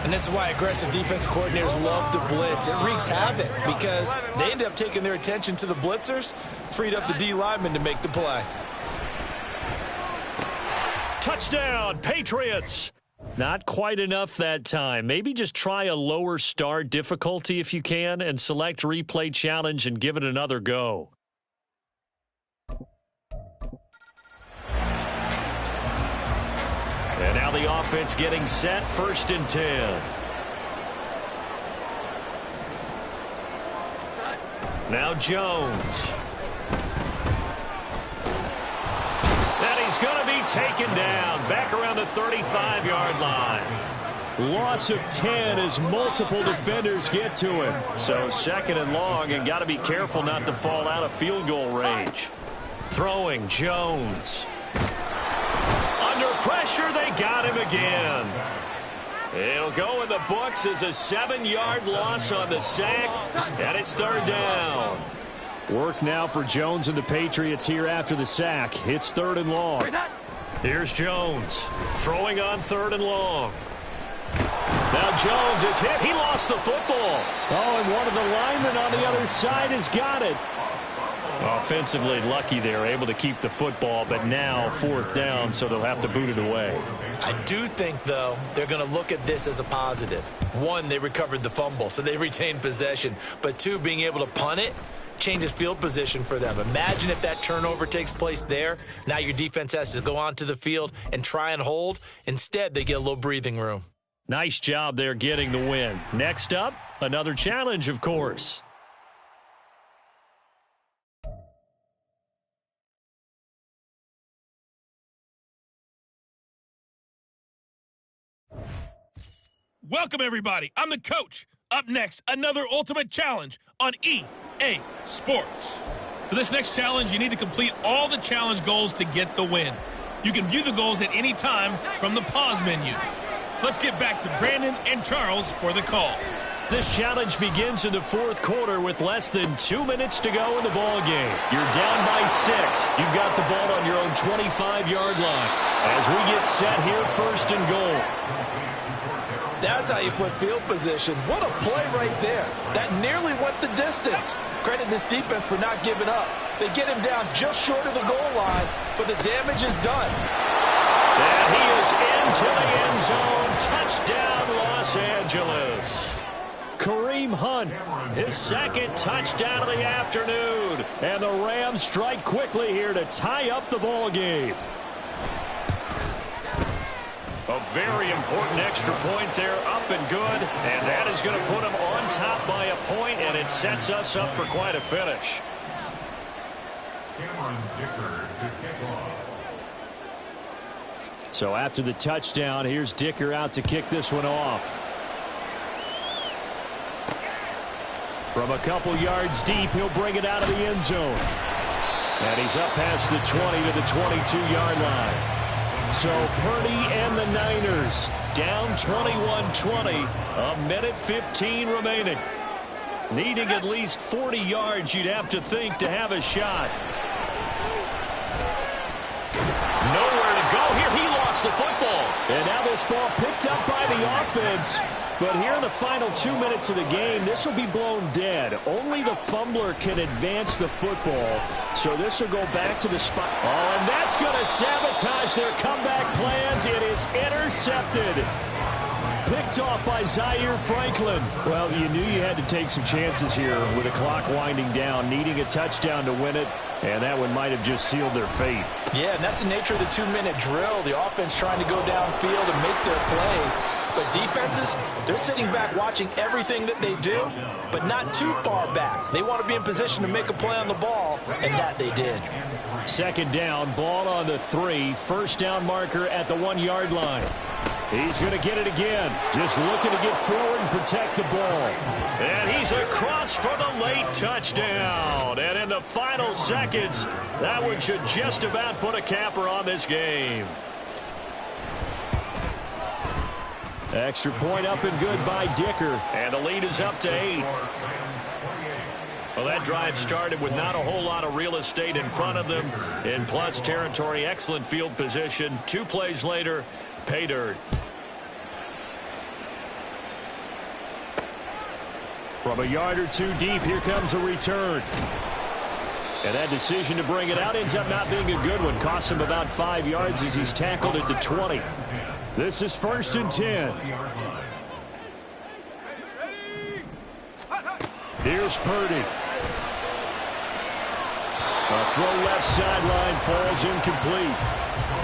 And this is why aggressive defensive coordinators love to blitz. It wreaks havoc because they end up taking their attention to the blitzers, freed up the D lineman to make the play. Touchdown, Patriots! Not quite enough that time. Maybe just try a lower star difficulty if you can and select replay challenge and give it another go. And now the offense getting set, 1st and 10. Now Jones. And he's going to be taken down back around the 35-yard line. Loss of 10 as multiple defenders get to him. So 2nd and long, and got to be careful not to fall out of field goal range. Throwing Jones. Under pressure, they got him again. It'll go in the books as a 7-yard loss on the sack, and it's 3rd down. Work now for Jones and the Patriots here after the sack. It's 3rd and long. Here's Jones throwing on 3rd and long. Now Jones is hit. He lost the football. Oh, and one of the linemen on the other side has got it. Offensively lucky they're able to keep the football, but now 4th down, so they'll have to boot it away. I do think, though, they're going to look at this as a positive. 1, they recovered the fumble, so they retained possession. But 2, being able to punt it changes field position for them. Imagine if that turnover takes place there. Now your defense has to go onto the field and try and hold. Instead, they get a little breathing room. Nice job there getting the win. Next up, another challenge, of course. Welcome, everybody. I'm the coach. Up next, another Ultimate Challenge on EA Sports. For this next challenge, you need to complete all the challenge goals to get the win. You can view the goals at any time from the pause menu. Let's get back to Brandon and Charles for the call. This challenge begins in the 4th quarter with less than 2 minutes to go in the ball game. You're down by 6. You've got the ball on your own 25-yard line. As we get set here, 1st and goal. That's how you put field position. What a play right there. That nearly went the distance. Credit this defense for not giving up. They get him down just short of the goal line, but the damage is done. And he is into the end zone. Touchdown, Los Angeles. Kareem Hunt, his second touchdown of the afternoon. And the Rams strike quickly here to tie up the ball game. A very important extra point there, up and good. And that is going to put them on top by a point, and it sets us up for quite a finish. Cameron Dicker to kick off. So after the touchdown, here's Dicker out to kick this one off. From a couple yards deep, he'll bring it out of the end zone. And he's up past the 20 to the 22-yard line. So Purdy and the Niners down 21-20, a minute 15 remaining. Needing at least 40 yards, you'd have to think, to have a shot. Nowhere to go here. He lost the football. And now this ball picked up by the offense. But here in the final 2 minutes of the game, this will be blown dead. Only the fumbler can advance the football. So this will go back to the spot. Oh, and that's going to sabotage their comeback plans. It is intercepted. Picked off by Zaire Franklin. Well, you knew you had to take some chances here with the clock winding down, needing a touchdown to win it. And that one might have just sealed their fate. Yeah, and that's the nature of the 2-minute drill. The offense trying to go downfield and make their plays. But defenses, they're sitting back watching everything that they do, but not too far back. They want to be in position to make a play on the ball, and that they did. Second down, ball on the 3. First down marker at the 1-yard line. He's going to get it again. Just looking to get forward and protect the ball. And he's across for the late touchdown. And in the final seconds, that one should just about put a capper on this game. Extra point up and good by Dicker. And the lead is up to 8. Well, that drive started with not a whole lot of real estate in front of them. In plus territory, excellent field position. 2 plays later, pay dirt. From a yard or 2 deep, here comes a return. And that decision to bring it out ends up not being a good one. Costs him about 5 yards as he's tackled at the 20. This is 1st and 10. Here's Purdy. A throw left sideline, falls incomplete.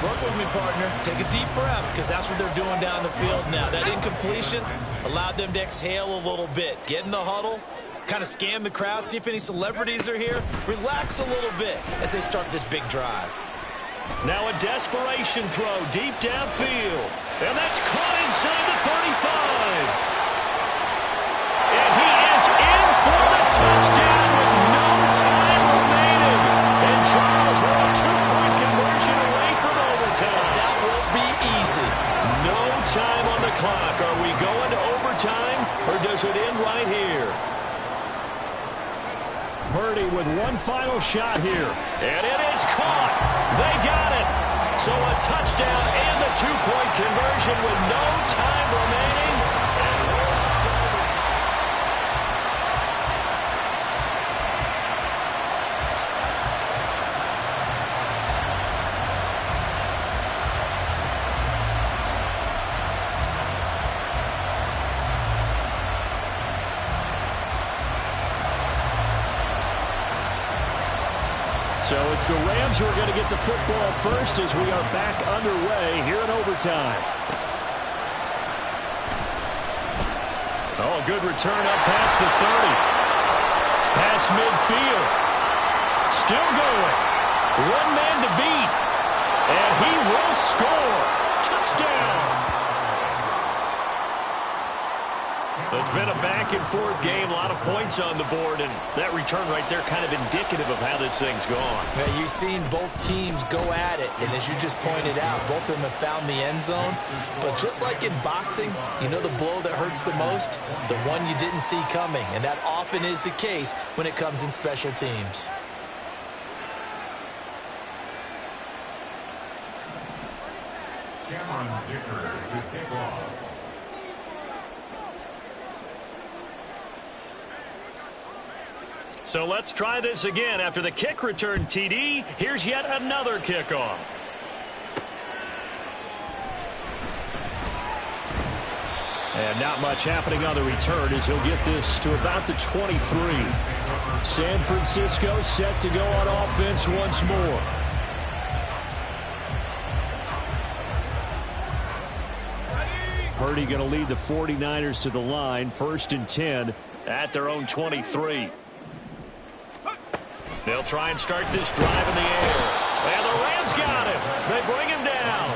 Work with me, partner. Take a deep breath, because that's what they're doing down the field now. That incompletion allowed them to exhale a little bit. Get in the huddle, kind of scan the crowd, see if any celebrities are here. Relax a little bit as they start this big drive. Now a desperation throw deep downfield. And that's caught inside the 35. And he is in for the touchdown with no time remaining. And Charles with a 2-point conversion away from overtime. That won't be easy. No time on the clock. Are we going to overtime, or does it end right here? Purdy with one final shot here. And it is caught. They got it. So a touchdown and the 2-point conversion with no time remaining. And we're up to overtime. So it's the Rams who are going to get the football first as we are back underway here in overtime. Oh, a good return up past the 30. Past midfield. Still going. One man to beat. And he will score. Touchdown. It's been a back-and-forth game, a lot of points on the board, and that return right there kind of indicative of how this thing's gone. Yeah, you've seen both teams go at it, and as you just pointed out, both of them have found the end zone. But just like in boxing, you know the blow that hurts the most? The one you didn't see coming, and that often is the case when it comes in special teams. Cameron Dicker to kick off. So let's try this again. After the kick return TD, here's yet another kickoff. And not much happening on the return as he'll get this to about the 23. San Francisco set to go on offense once more. Purdy going to lead the 49ers to the line, 1st and 10 at their own 23. They'll try and start this drive in the air. And the Rams got him. They bring him down.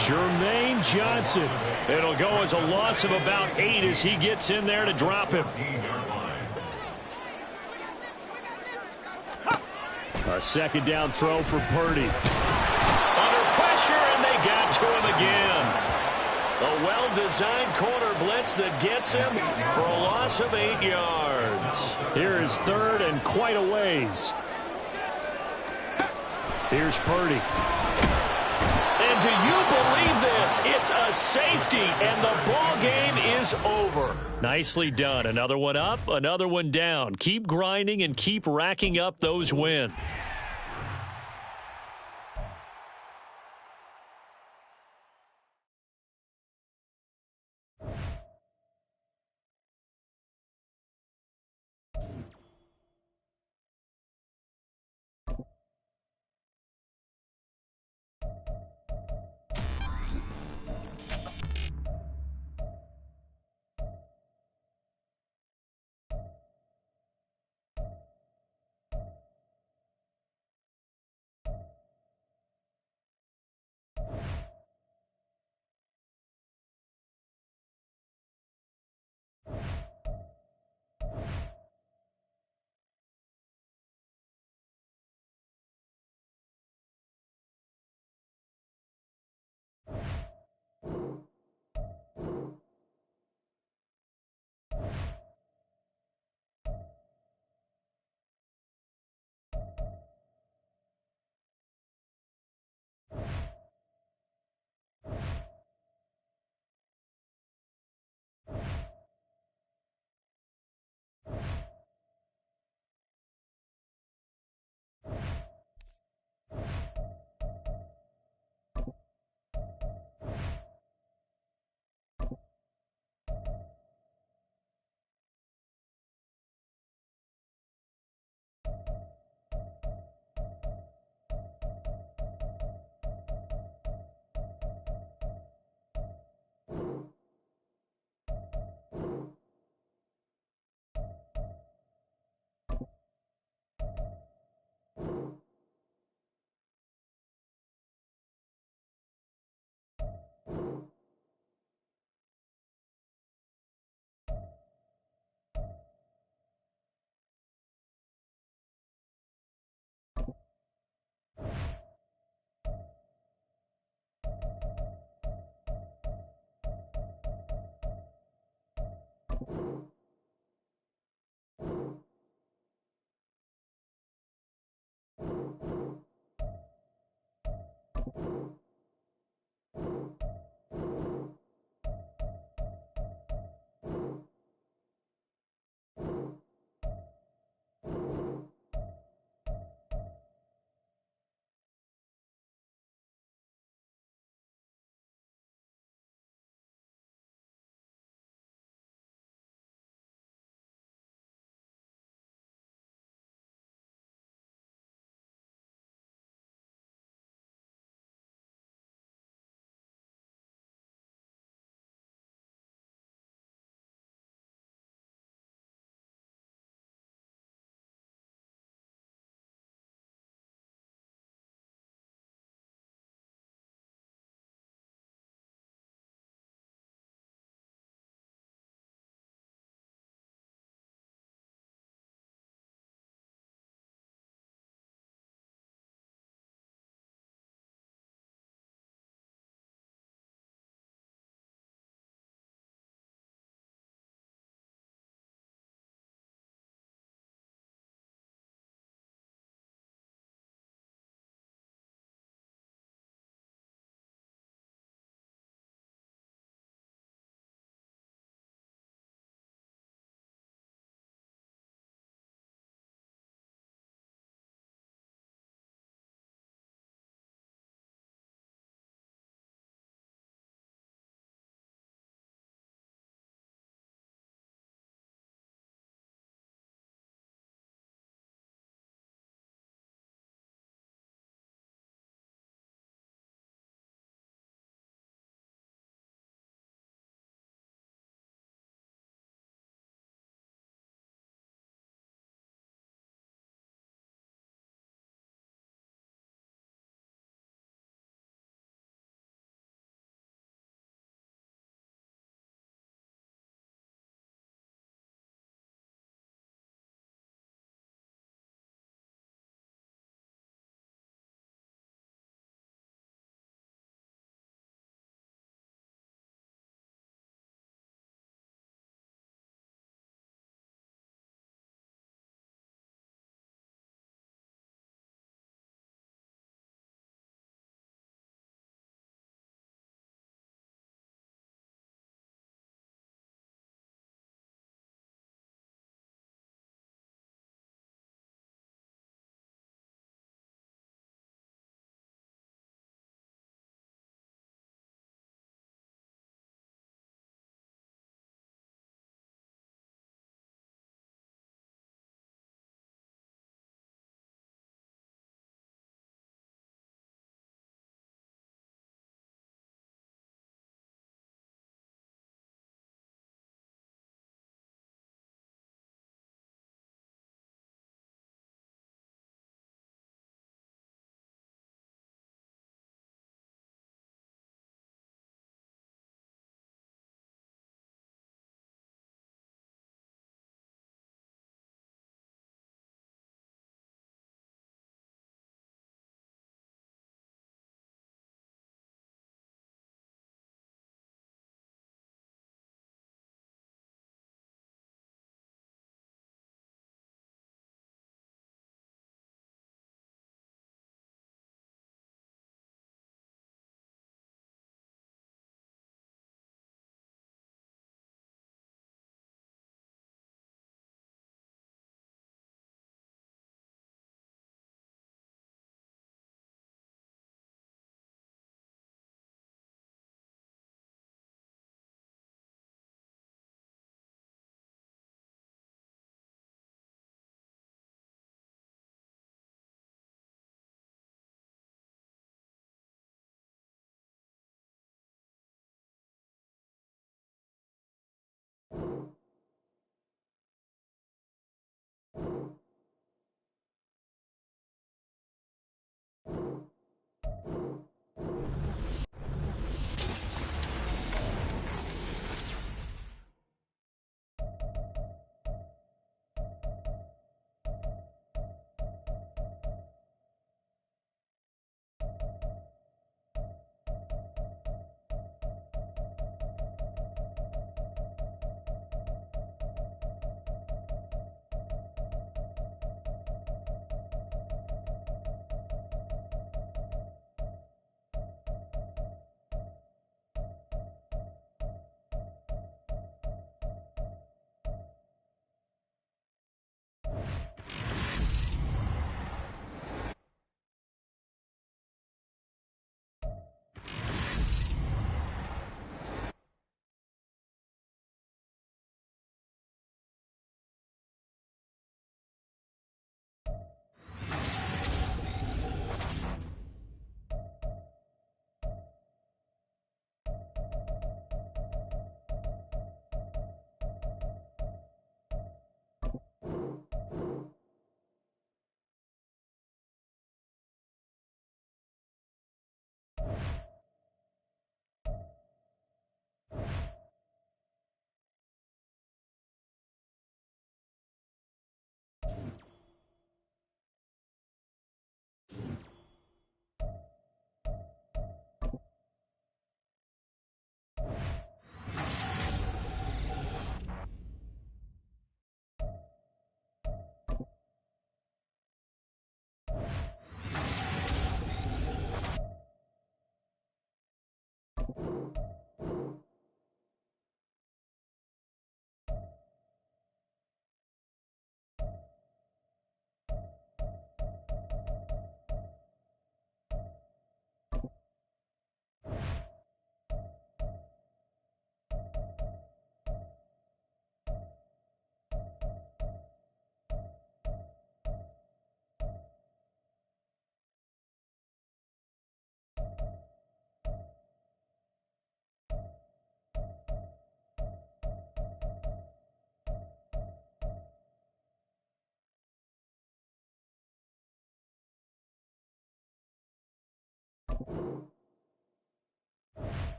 Jermaine Johnson. It'll go as a loss of about 8 as he gets in there to drop him. A second down throw for Purdy. Under pressure, and they got to him again. A well-designed corner blitz that gets him for a loss of 8 yards. Here is 3rd and quite a ways. Here's Purdy. And do you believe this? It's a safety, and the ball game is over. Nicely done. Another one up, another one down. Keep grinding and keep racking up those wins.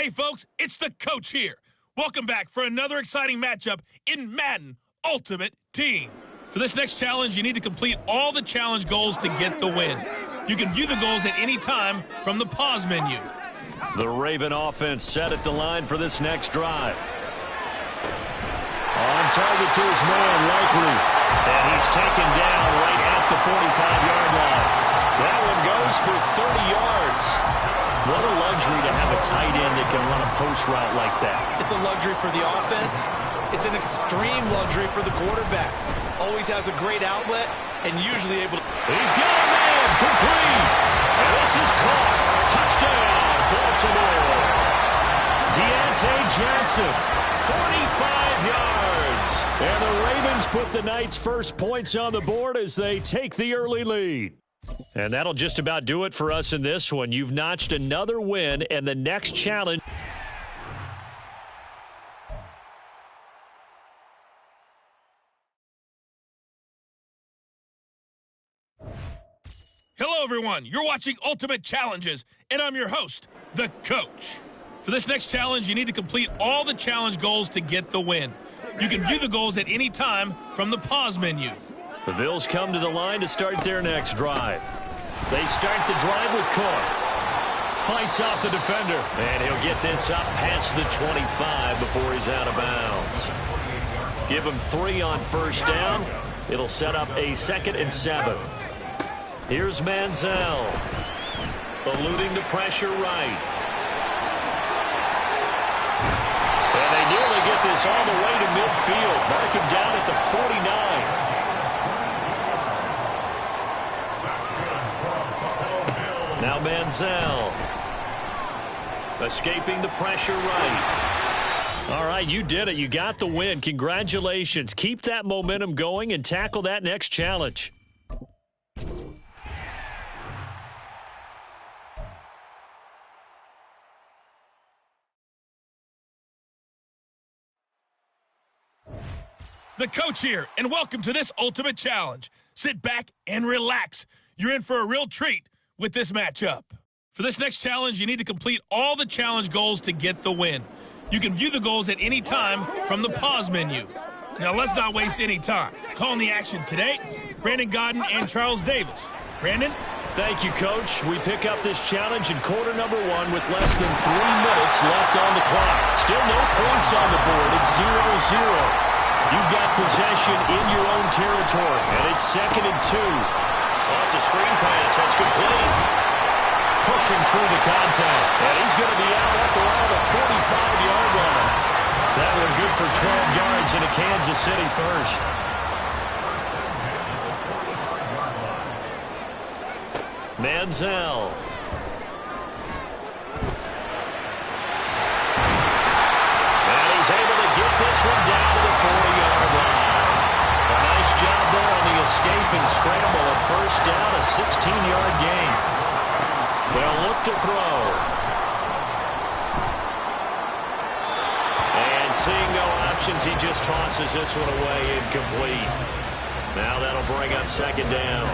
Hey, folks, it's the coach here. Welcome back for another exciting matchup in Madden Ultimate Team. For this next challenge, you need to complete all the challenge goals to get the win. You can view the goals at any time from the pause menu. The Raven offense set at the line for this next drive. On target to his man, Likely. And he's taken down right at the 45-yard line. That one goes for 30 yards. What a luxury to have a tight end that can run a post route like that. It's a luxury for the offense. It's an extreme luxury for the quarterback. Always has a great outlet and usually able to... He's got a man, complete. And this is caught. Touchdown, Baltimore. Deontay Johnson, 45 yards. And the Ravens put the Knights' first points on the board as they take the early lead. And that'll just about do it for us in this one. You've notched another win, and the next challenge... Hello, everyone. You're watching Ultimate Challenges, and I'm your host, the coach. For this next challenge, you need to complete all the challenge goals to get the win. You can view the goals at any time from the pause menu. The Bills come to the line to start their next drive. They start the drive with Cook. Fights off the defender, and he'll get this up past the 25 before he's out of bounds. Give him 3 on first down. It'll set up a 2nd and 7. Here's Manziel, eluding the pressure right. And they nearly get this all the way to midfield. Mark him down at the 49. Now Manziel, escaping the pressure right. All right, you did it. You got the win. Congratulations. Keep that momentum going and tackle that next challenge. The coach here, and welcome to this Ultimate Challenge. Sit back and relax. You're in for a real treat with this matchup. For this next challenge, you need to complete all the challenge goals to get the win. You can view the goals at any time from the pause menu. Now, let's not waste any time. Calling the action today, Brandon Gaudin and Charles Davis. Brandon? Thank you, Coach. We pick up this challenge in quarter number 1 with less than 3 minutes left on the clock. Still no points on the board. It's 0-0. You've got possession in your own territory, and it's 2nd and 2. Oh, it's a screen pass. That's complete. Pushing through the contact, and he's going to be out up around the 45-yard line. That one good for 12 yards into Kansas City first. Manziel. And he's able to get this one down to the 40-yard line. A nice job there on the escape and scramble. A first down, a 16-yard gain. They'll look to throw. And seeing no options, he just tosses this one away, incomplete. Now that'll bring up 2nd down.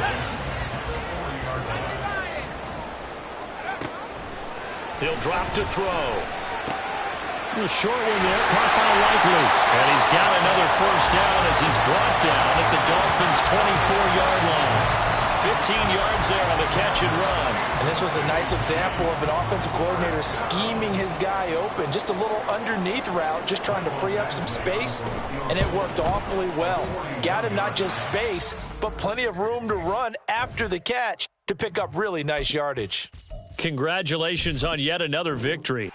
He'll drop to throw. A short one there, caught by Likely. And he's got another first down as he's brought down at the Dolphins' 24-yard line. 15 yards there on the catch and run. And this was a nice example of an offensive coordinator scheming his guy open. Just a little underneath route, just trying to free up some space, and it worked awfully well. Got him not just space, but plenty of room to run after the catch to pick up really nice yardage. Congratulations on yet another victory.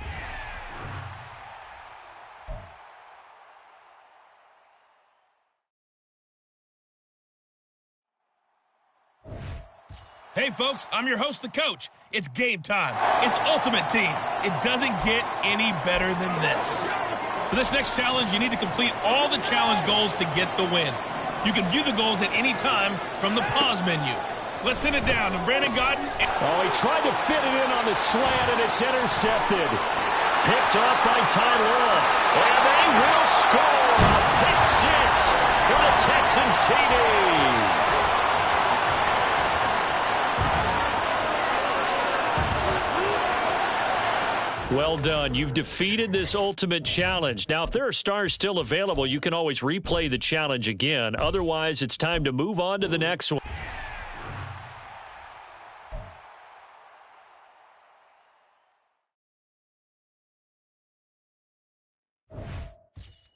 Hey, folks, I'm your host, the coach. It's game time. It's Ultimate Team. It doesn't get any better than this. For this next challenge, you need to complete all the challenge goals to get the win. You can view the goals at any time from the pause menu. Let's send it down to Brandon Gaudin. Oh, he tried to fit it in on the slant, and it's intercepted. Picked off by Ty Law. And they will score. A pick 6 for the Texans TD. Well done. You've defeated this ultimate challenge. Now, if there are stars still available, you can always replay the challenge again. Otherwise, it's time to move on to the next one.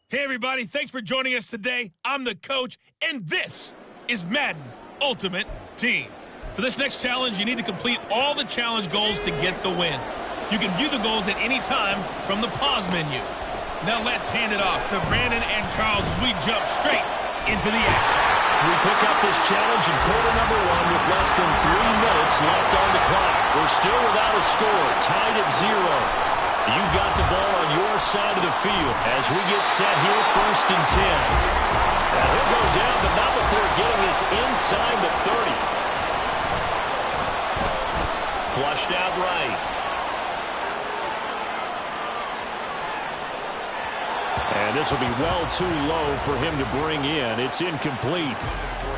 Hey, everybody. Thanks for joining us today. I'm the coach, and this is Madden Ultimate Team. For this next challenge, you need to complete all the challenge goals to get the win. You can view the goals at any time from the pause menu. Now let's hand it off to Brandon and Charles as we jump straight into the action. We pick up this challenge in quarter number 1 with less than 3 minutes left on the clock. We're still without a score, tied at 0. You've got the ball on your side of the field as we get set here, 1st and 10. Now he'll go down, but not before getting this inside the 30. Flushed out right. And this will be well too low for him to bring in. It's incomplete.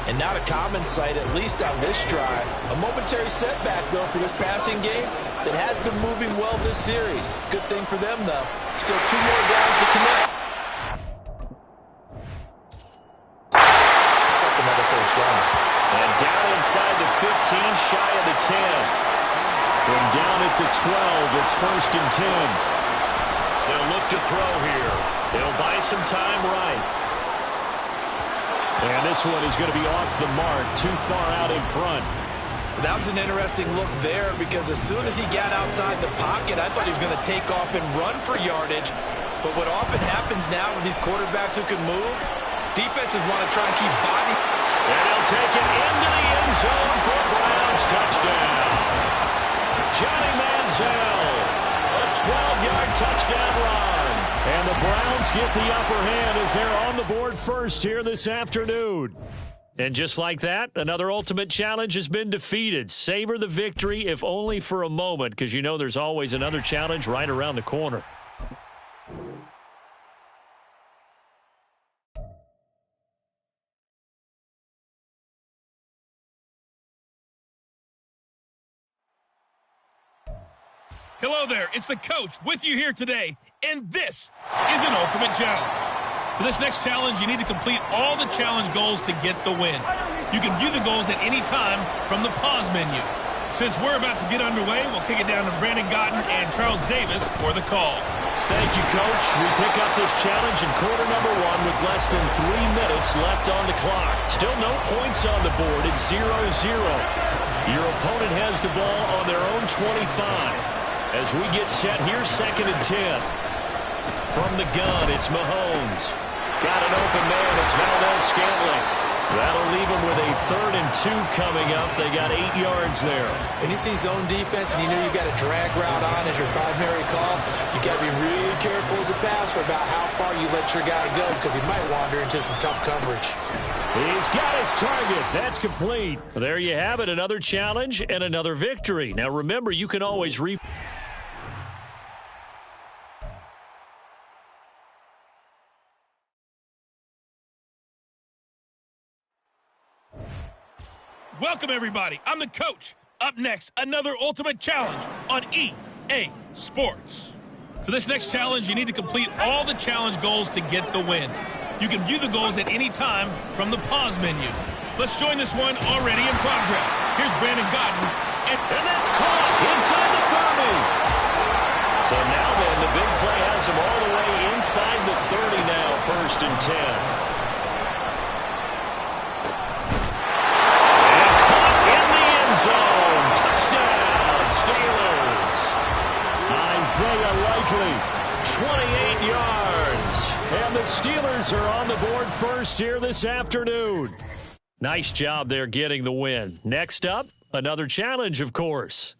And not a common sight, at least on this drive. A momentary setback, though, for this passing game that has been moving well this series. Good thing for them, though. Still 2 more downs to connect. Another first down. And down inside the 15, shy of the 10. From down at the 12, it's 1st and 10. They'll look to throw here. They'll buy some time right. And this one is going to be off the mark, too far out in front. That was an interesting look there because as soon as he got outside the pocket, I thought he was going to take off and run for yardage. But what often happens now with these quarterbacks who can move, defenses want to try and keep body. And he'll take it into the end zone for Browns touchdown. Johnny Manziel, a 12-yard touchdown run. And the Browns get the upper hand as they're on the board first here this afternoon. And just like that, another ultimate challenge has been defeated. Savor the victory, if only for a moment, because you know there's always another challenge right around the corner. Hello there, it's the coach with you here today, and this is an ultimate challenge. For this next challenge, you need to complete all the challenge goals to get the win. You can view the goals at any time from the pause menu. Since we're about to get underway, we'll kick it down to Brandon Gaudin and Charles Davis for the call. Thank you, Coach. We pick up this challenge in quarter number 1 with less than 3 minutes left on the clock. Still no points on the board. It's 0-0. Your opponent has the ball on their own 25. As we get set here, 2nd and 10. From the gun, it's Mahomes. Got an open man. It's Valdes-Scantling. That'll leave them with a 3rd and 2 coming up. They got 8 yards there. And you see zone defense, and you know you've got a drag route on as your primary call. You got to be really careful as a passer about how far you let your guy go because he might wander into some tough coverage. He's got his target. That's complete. There you have it, another challenge and another victory. Now remember, you can always Welcome, everybody. I'm the coach. Up next, another ultimate challenge on EA Sports. For this next challenge, you need to complete all the challenge goals to get the win. You can view the goals at any time from the pause menu. Let's join this one already in progress. Here's Brandon Gaudin. And that's caught inside the 30. So now then, the big play has him all the way inside the 30 now, 1st and 10. Zone. Touchdown, Steelers. Isaiah Likely, 28 yards. And the Steelers are on the board first here this afternoon. Nice job there getting the win. Next up, another challenge, of course.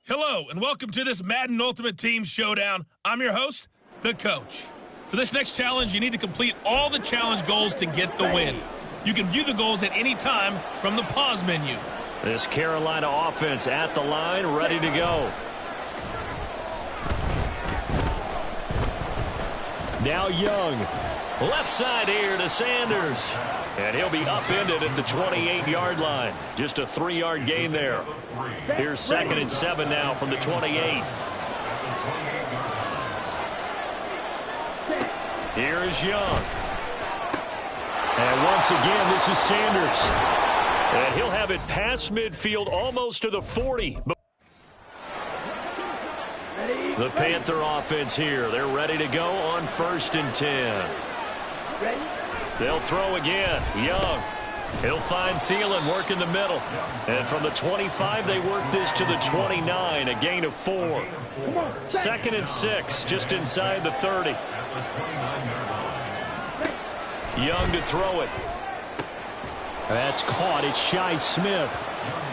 Hello, and welcome to this Madden Ultimate Team Showdown. I'm your host, the Coach. For this next challenge, you need to complete all the challenge goals to get the win. You can view the goals at any time from the pause menu. This Carolina offense at the line, ready to go. Now Young. Left side here to Sanders. And he'll be upended at the 28-yard line. Just a 3-yard gain there. Here's 2nd and 7 now from the 28. Here is Young. And once again, this is Sanders. And he'll have it past midfield almost to the 40. The Panther offense here. They're ready to go on 1st and 10. They'll throw again. Young. He'll find Thielen working the middle. And from the 25, they work this to the 29, a gain of 4. 2nd and 6, just inside the 30. Young to throw it. That's caught. It's Shi Smith.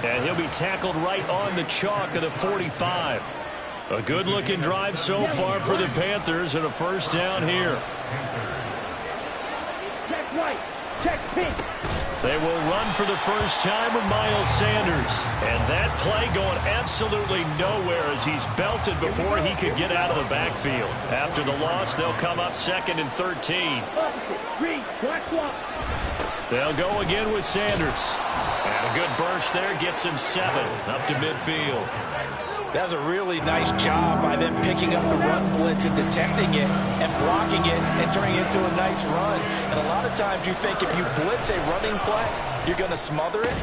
And he'll be tackled right on the chalk of the 45. A good-looking drive so far for the Panthers, and a 1st down here. Check right. Check pink. They will run for the first time with Miles Sanders. And that play going absolutely nowhere as he's belted before he could get out of the backfield. After the loss, they'll come up 2nd and 13. They'll go again with Sanders. And a good burst there gets him 7 up to midfield. That's a really nice job by them picking up the run blitz and detecting it and blocking it and turning it into a nice run. And a lot of times you think if you blitz a running play, you're going to smother it.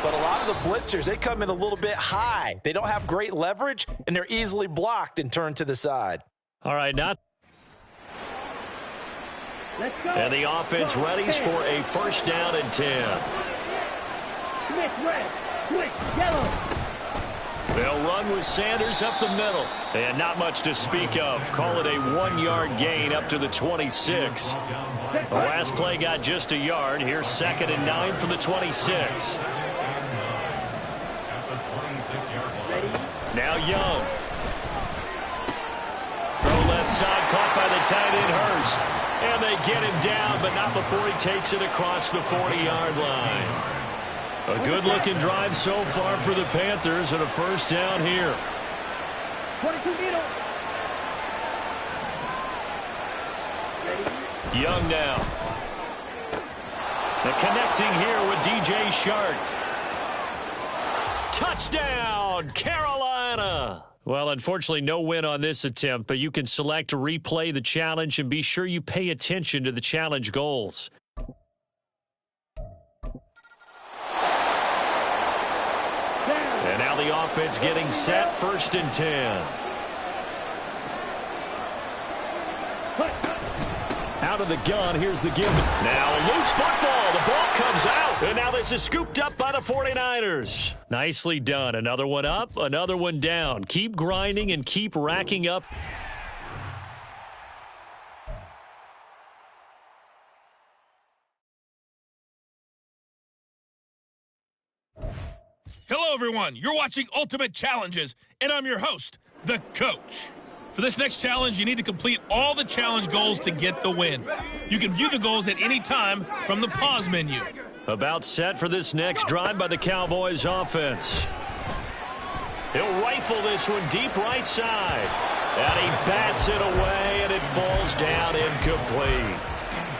But a lot of the blitzers, they come in a little bit high. They don't have great leverage, and they're easily blocked and turned to the side. All right, now. And the offense readies for a 1st down and 10. Switch red. Switch yellow. They'll run with Sanders up the middle. And not much to speak of. Call it a 1-yard gain up to the 26. The last play got just a yard. Here's 2nd and 9 from the 26. Now Young. Throw left side, caught by the tight end Hurst. And they get him down, but not before he takes it across the 40-yard line. A good-looking drive so far for the Panthers, and a 1st down here. 22 meter. Young now. The connecting here with DJ Shark. Touchdown, Carolina! Well, unfortunately, no win on this attempt, but you can select to replay the challenge and be sure you pay attention to the challenge goals. And now the offense getting set, 1st and 10. Out of the gun, here's the give. Now a loose football. The ball comes out. And now this is scooped up by the 49ers. Nicely done. Another one up, another one down. Keep grinding and keep racking up. Hello, everyone. You're watching Ultimate Challenges, and I'm your host, the Coach. For this next challenge, you need to complete all the challenge goals to get the win. You can view the goals at any time from the pause menu. About set for this next drive by the Cowboys offense. He'll rifle this one deep right side. And he bats it away, and it falls down incomplete.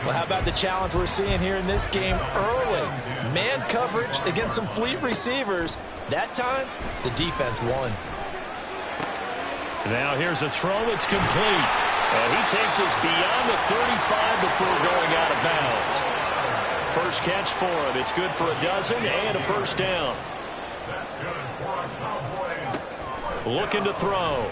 Well, how about the challenge we're seeing here in this game early? Man coverage against some fleet receivers. That time, the defense won. Now here's a throw. It's complete. And he takes us beyond the 35 before going out of bounds. First catch for him. It's good for a dozen and a 1st down. Looking to throw.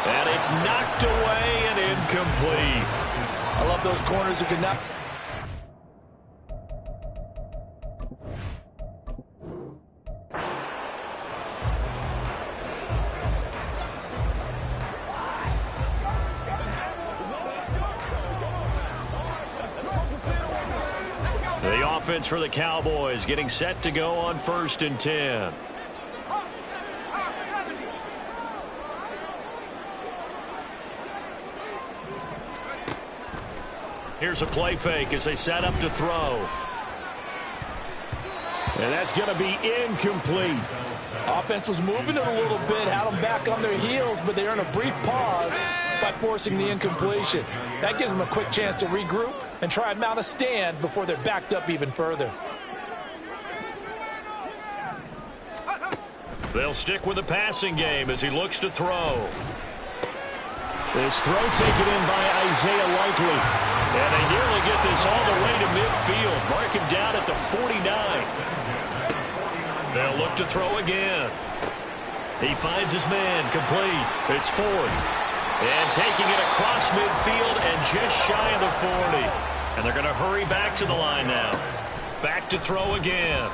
And it's knocked away and incomplete. I love those corners who could not. The offense for the Cowboys, getting set to go on 1st and 10. Here's a play fake as they set up to throw. And that's going to be incomplete. Offense was moving it a little bit, had them back on their heels, but they earned a brief pause by forcing the incompletion. That gives them a quick chance to regroup and try and mount a stand before they're backed up even further. They'll stick with the passing game as he looks to throw. This throw taken in by Isaiah Likely. And they nearly get this all the way to midfield. Mark him down at the 49. They'll look to throw again. He finds his man complete. It's 4th. And taking it across midfield and just shy of the 40. And they're going to hurry back to the line now. Back to throw again.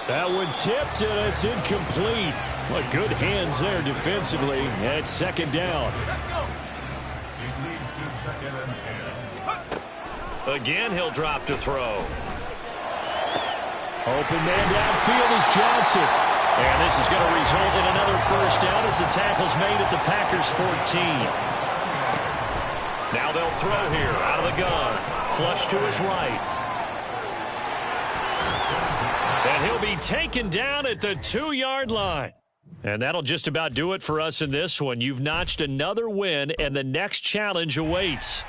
That one tipped and it's incomplete. Well, good hands there defensively. At 2nd down. It leads to 2nd and 10. Again, he'll drop to throw. Open man downfield is Johnson. And this is going to result in another 1st down as the tackle's made at the Packers 14. Now they'll throw here out of the gun. Flush to his right. And he'll be taken down at the 2-yard line. And that'll just about do it for us in this one. You've notched another win, and the next challenge awaits.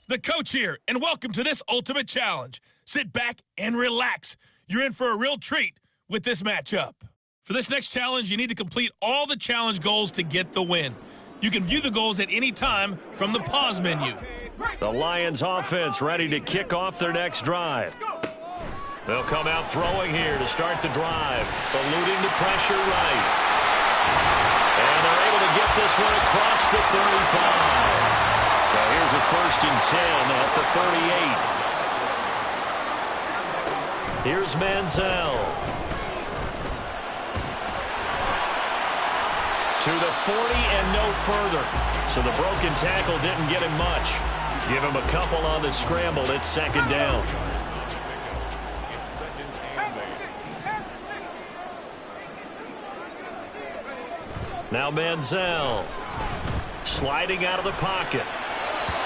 The coach here, and welcome to this ultimate challenge. Sit back and relax. You're in for a real treat with this matchup. For this next challenge, you need to complete all the challenge goals to get the win. You can view the goals at any time from the pause menu. The Lions offense ready to kick off their next drive. They'll come out throwing here to start the drive. Eluding the pressure right. And they're able to get this one across the 35. So here's a 1st and 10 at the 38. Here's Manziel. To the 40 and no further. So the broken tackle didn't get him much. Give him a couple on the scramble. It's 2nd down. Now Manziel. Sliding out of the pocket.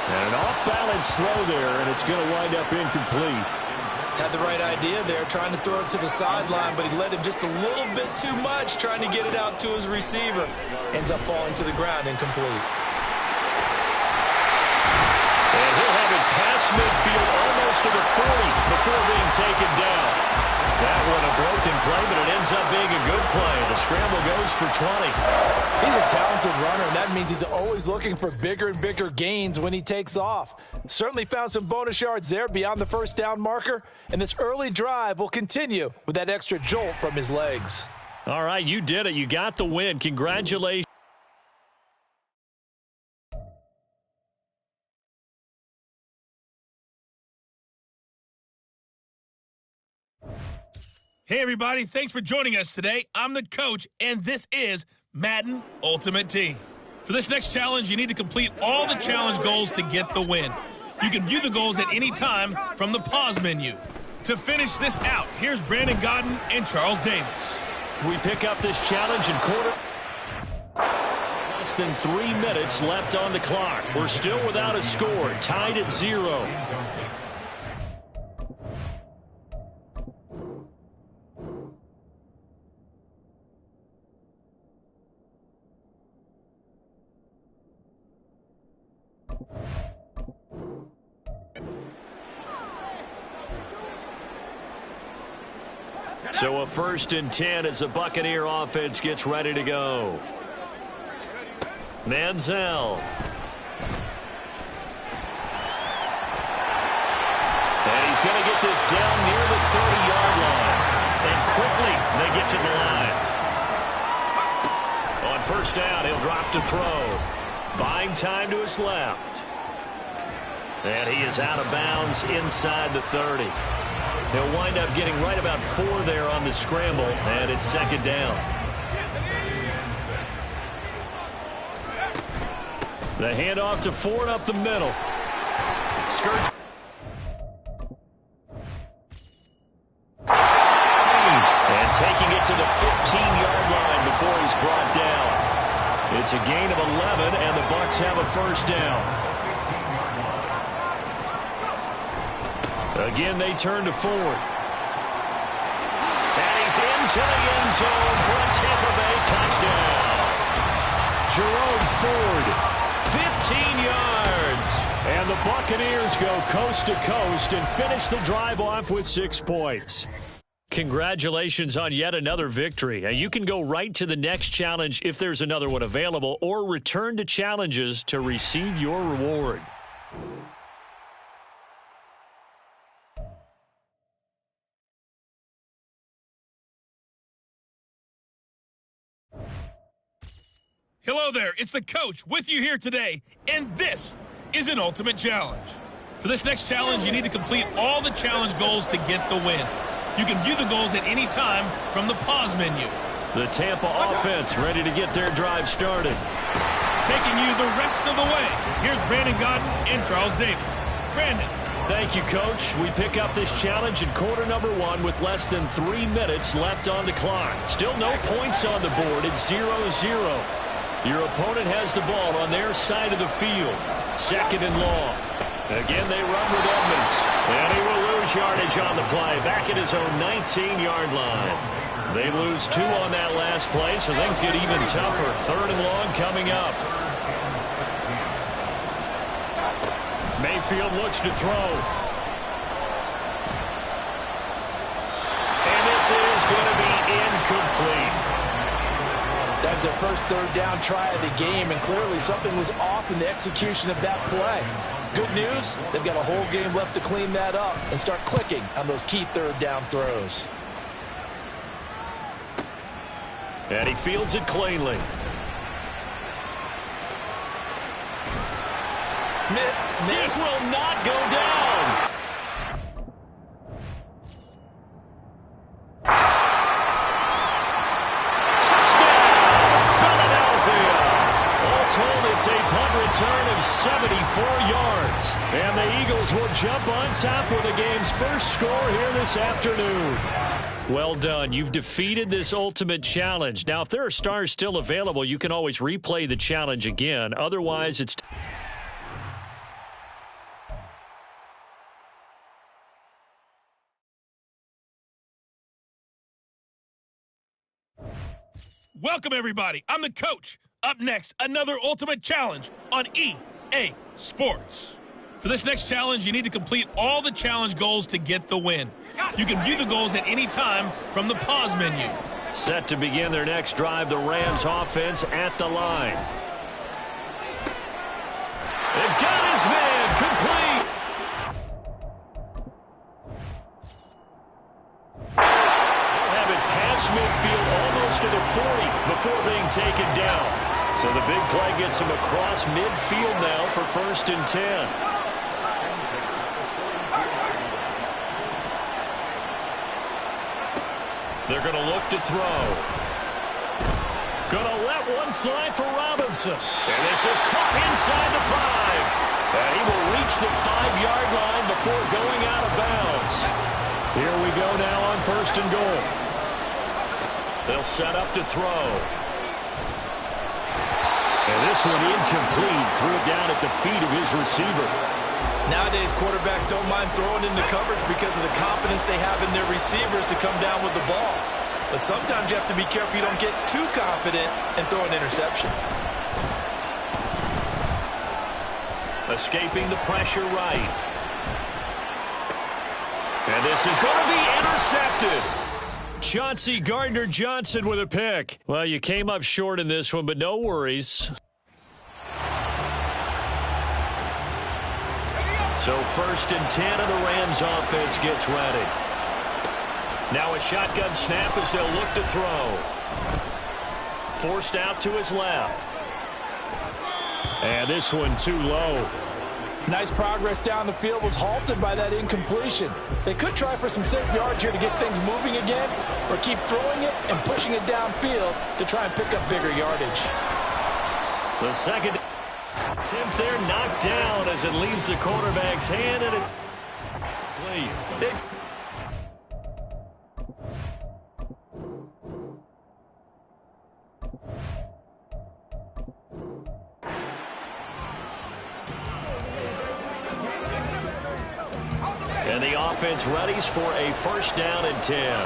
And an off-balance throw there, and it's going to wind up incomplete. Had the right idea there, trying to throw it to the sideline, but he led him just a little bit too much, trying to get it out to his receiver. Ends up falling to the ground, incomplete. And he'll have it past midfield, almost to the 40, before being taken down. That one a broken play, but it ends up being a good play. The scramble goes for 20. He's a talented runner, and that means he's always looking for bigger and bigger gains when he takes off. Certainly found some bonus yards there beyond the 1st down marker, and this early drive will continue with that extra jolt from his legs. All right, you did it. You got the win. Congratulations. Hey, everybody. Thanks for joining us today. I'm the coach, and this is Madden Ultimate Team. For this next challenge, you need to complete all the challenge goals to get the win. You can view the goals at any time from the pause menu. To finish this out, here's Brandon Gaudin and Charles Davis. We pick up this challenge in quarter. Less than 3 minutes left on the clock. We're still without a score, tied at 0. So a 1st and 10 as the Buccaneer offense gets ready to go. Manziel. And he's going to get this down near the 30-yard line. And quickly they get to the line. On 1st down, he'll drop to throw. Buying time to his left. And he is out of bounds inside the 30. He'll wind up getting right about 4 there on the scramble, and it's second down. The handoff to Ford up the middle. Skirts. And taking it to the 15-yard line before he's brought down. It's a gain of 11, and the Bucs have a first down. Again, they turn to Ford. And he's into the end zone for a Tampa Bay touchdown. Jerome Ford, 15 yards. And the Buccaneers go coast to coast and finish the drive off with 6 points. Congratulations on yet another victory. You can go right to the next challenge if there's another one available, or return to challenges to receive your reward. Hello there, it's the coach with you here today, and this is an ultimate challenge. For this next challenge, you need to complete all the challenge goals to get the win. You can view the goals at any time from the pause menu. The Tampa offense ready to get their drive started. Taking you the rest of the way, here's Brandon Gaudin and Charles Davis. Brandon. Thank you, Coach. We pick up this challenge in quarter number 1 with less than 3 minutes left on the clock. Still no points on the board. It's 0-0. Your opponent has the ball on their side of the field. Second and long. Again, they run with Edmonds. And he will lose yardage on the play. Back at his own 19-yard line. They lose 2 on that last play, so things get even tougher. Third and long coming up. Mayfield looks to throw. And this is going to be incomplete. That's their first third down try of the game, and clearly something was off in the execution of that play. Good news, they've got a whole game left to clean that up and start clicking on those key third down throws. And he fields it cleanly. Missed. This will not go down. It's a punt return of 74 yards. And the Eagles will jump on top with the game's first score here this afternoon. Well done. You've defeated this ultimate challenge. Now, if there are stars still available, you can always replay the challenge again. Otherwise, it's... Welcome, everybody. I'm the coach. Up next, another ultimate challenge on EA Sports. For this next challenge, you need to complete all the challenge goals to get the win. You can view the goals at any time from the pause menu. Set to begin their next drive, the Rams offense at the line. It got his man complete. They'll have it past midfield almost to the 40 before being taken down. So the big play gets him across midfield now for 1st and 10. They're going to look to throw. Going to let one fly for Robinson. And this is caught inside the 5. And he will reach the 5-yard line before going out of bounds. Here we go now on 1st and goal. They'll set up to throw. And this one incomplete. Threw it down at the feet of his receiver. Nowadays, quarterbacks don't mind throwing into coverage because of the confidence they have in their receivers to come down with the ball. But sometimes you have to be careful you don't get too confident and throw an interception. Escaping the pressure right. And this is going to be intercepted. Chauncey Gardner-Johnson with a pick. Well, you came up short in this one, but no worries. So 1st and 10 of the Rams offense gets ready. Now a shotgun snap as they'll look to throw. Forced out to his left. And this one too low. Nice progress down the field was halted by that incompletion. They could try for some safe yards here to get things moving again, or keep throwing it and pushing it downfield to try and pick up bigger yardage. The second attempt there knocked down as it leaves the quarterback's hand, and it complete. And the offense readies for a first down and 10.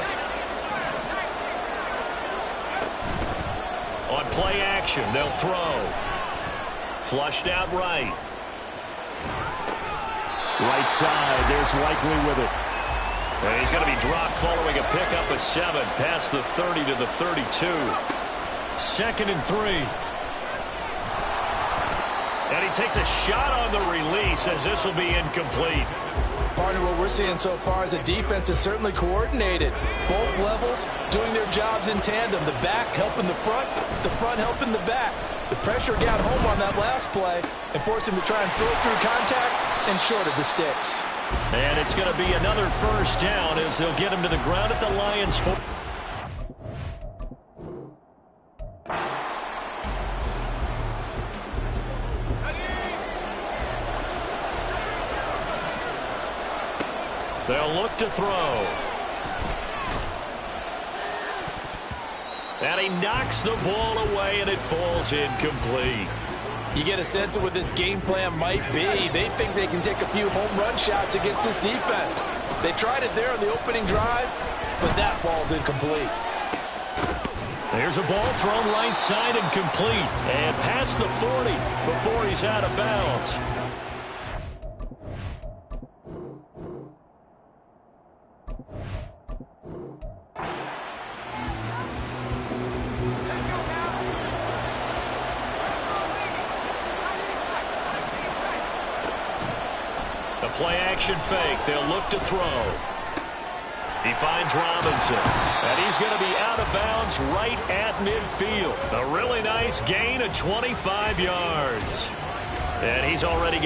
On play action, they'll throw. Flushed out right. Right side, there's Likely with it. And he's going to be dropped following a pickup of 7 past the 30 to the 32. 2nd and 3. And he takes a shot on the release as this will be incomplete. Partner, what we're seeing so far is a defense is certainly coordinated. Both levels doing their jobs in tandem. The back helping the front helping the back. The pressure got home on that last play and forced him to try and throw through contact and short of the sticks. And it's going to be another first down as they'll get him to the ground at the Lions' 4. They'll look to throw. And he knocks the ball away, and it falls incomplete. You get a sense of what this game plan might be. They think they can take a few home run shots against this defense. They tried it there on the opening drive, but that ball's incomplete. There's a ball thrown right side and complete. And past the 40 before he's out of bounds. Play action fake. They'll look to throw. He finds Robinson. And he's going to be out of bounds right at midfield. A really nice gain of 25 yards. And he's already got